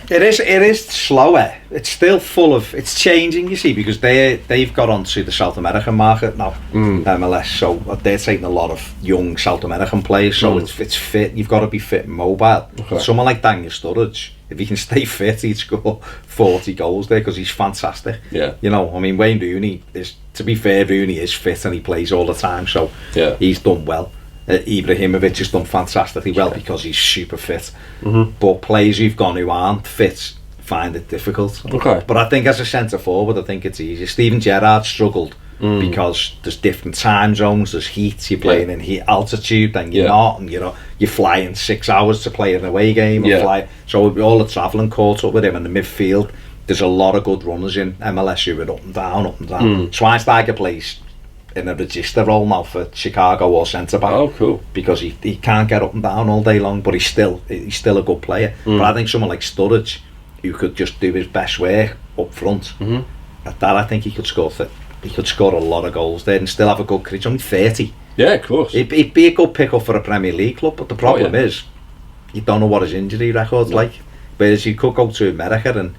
[SPEAKER 1] It is slower. It's still full of. It's changing, you see, because they've got onto the South American market now, MLS. So they're taking a lot of young South American players. So it's fit. You've got to be fit and mobile. Okay. Someone like Daniel Sturridge, if he can stay fit, he'd score 40 goals there, because he's fantastic.
[SPEAKER 2] Yeah.
[SPEAKER 1] Wayne Rooney is. To be fair, Rooney is fit and he plays all the time. So he's done well. Ibrahimovic has done fantastically well because he's super fit. But players who've gone who aren't fit find it difficult.
[SPEAKER 2] Okay.
[SPEAKER 1] But I think as a centre forward, I think it's easier. Steven Gerrard struggled because there's different time zones, there's heat, you're playing in heat altitude, then you're not, and you're flying 6 hours to play an away game. So all the travelling caught up with him in the midfield. There's a lot of good runners in MLS who are up and down. Schweinsteiger plays in a register role now for Chicago or centre back.
[SPEAKER 2] Oh, cool! Because
[SPEAKER 1] he can't get up and down all day long, but he's still a good player. But I think someone like Sturridge, who could just do his best work up front, at that I think he could score a lot of goals there and still have a good career. He's only 30.
[SPEAKER 2] Yeah, of course.
[SPEAKER 1] It'd be a good pick-up for a Premier League club, but the problem is you don't know what his injury record's like. Whereas you could go to America and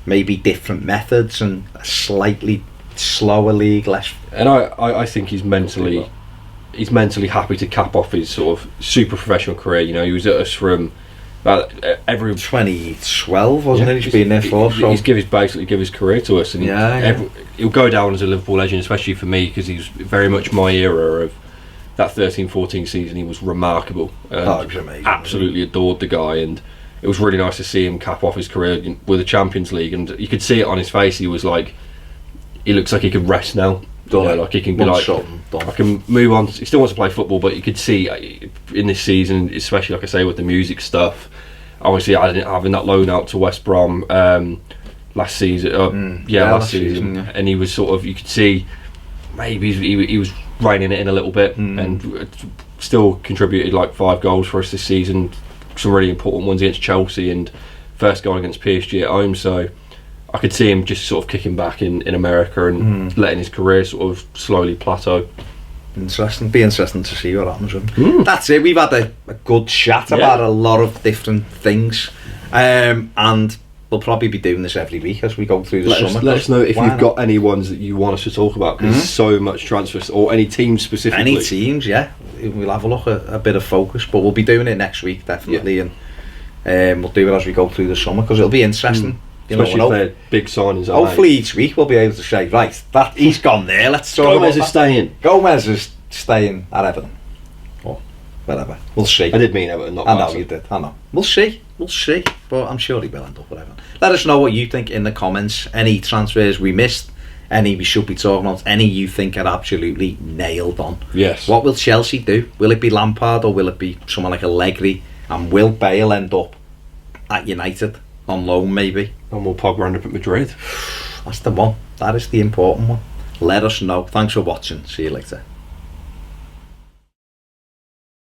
[SPEAKER 1] maybe different methods and a slightly slower league, less.
[SPEAKER 2] And I think he's mentally happy to cap off his sort of super professional career. He was at us from every
[SPEAKER 1] 2012, wasn't it? He's been there for.
[SPEAKER 2] He's basically give his career to us, and he'll go down as a Liverpool legend, especially for me, because he's very much my era of that 13-14 season. He was remarkable.
[SPEAKER 1] He was amazing.
[SPEAKER 2] Absolutely adored the guy, and it was really nice to see him cap off his career with the Champions League, and you could see it on his face. He was like, he looks like he could rest now. Like he can be like, I can move on. He still wants to play football, but you could see in this season, especially like I say with the music stuff. Obviously, having that loan out to West Brom last season. Last season, and he was sort of, you could see maybe he was reining it in a little bit, and still contributed like 5 goals for us this season. Some really important ones against Chelsea and first goal against PSG at home. So I could see him just sort of kicking back in America and letting his career sort of slowly plateau.
[SPEAKER 1] Be interesting to see what happens with him. That's it. We've had a good chat about a lot of different things, and we'll probably be doing this every week as we go through the summer.
[SPEAKER 2] Let us know if you've got any ones that you want us to talk about, because there's so much transfers, or any teams specifically.
[SPEAKER 1] Any teams, we'll have a look at a bit of focus, but we'll be doing it next week definitely, and we'll do it as we go through the summer, because it'll be interesting.
[SPEAKER 2] Especially if they're big signings.
[SPEAKER 1] Hopefully each week we'll be able to say, right, that he's gone there, let's talk
[SPEAKER 2] Gomez is staying.
[SPEAKER 1] Gomez is staying at Everton, or whatever. We'll see.
[SPEAKER 2] I did mean Everton, not
[SPEAKER 1] Barca. I know you did. I know. We'll see, but I'm sure he will end up at Everton. Let us know what you think in the comments. Any transfers we missed, any we should be talking about, any you think are absolutely nailed on.
[SPEAKER 2] Yes.
[SPEAKER 1] What will Chelsea do? Will it be Lampard, or will it be someone like Allegri? And will Bale end up at United on loan maybe?
[SPEAKER 2] And will Pogba end up at Madrid?
[SPEAKER 1] That's the one. That is the important one. Let us know. Thanks for watching. See you later.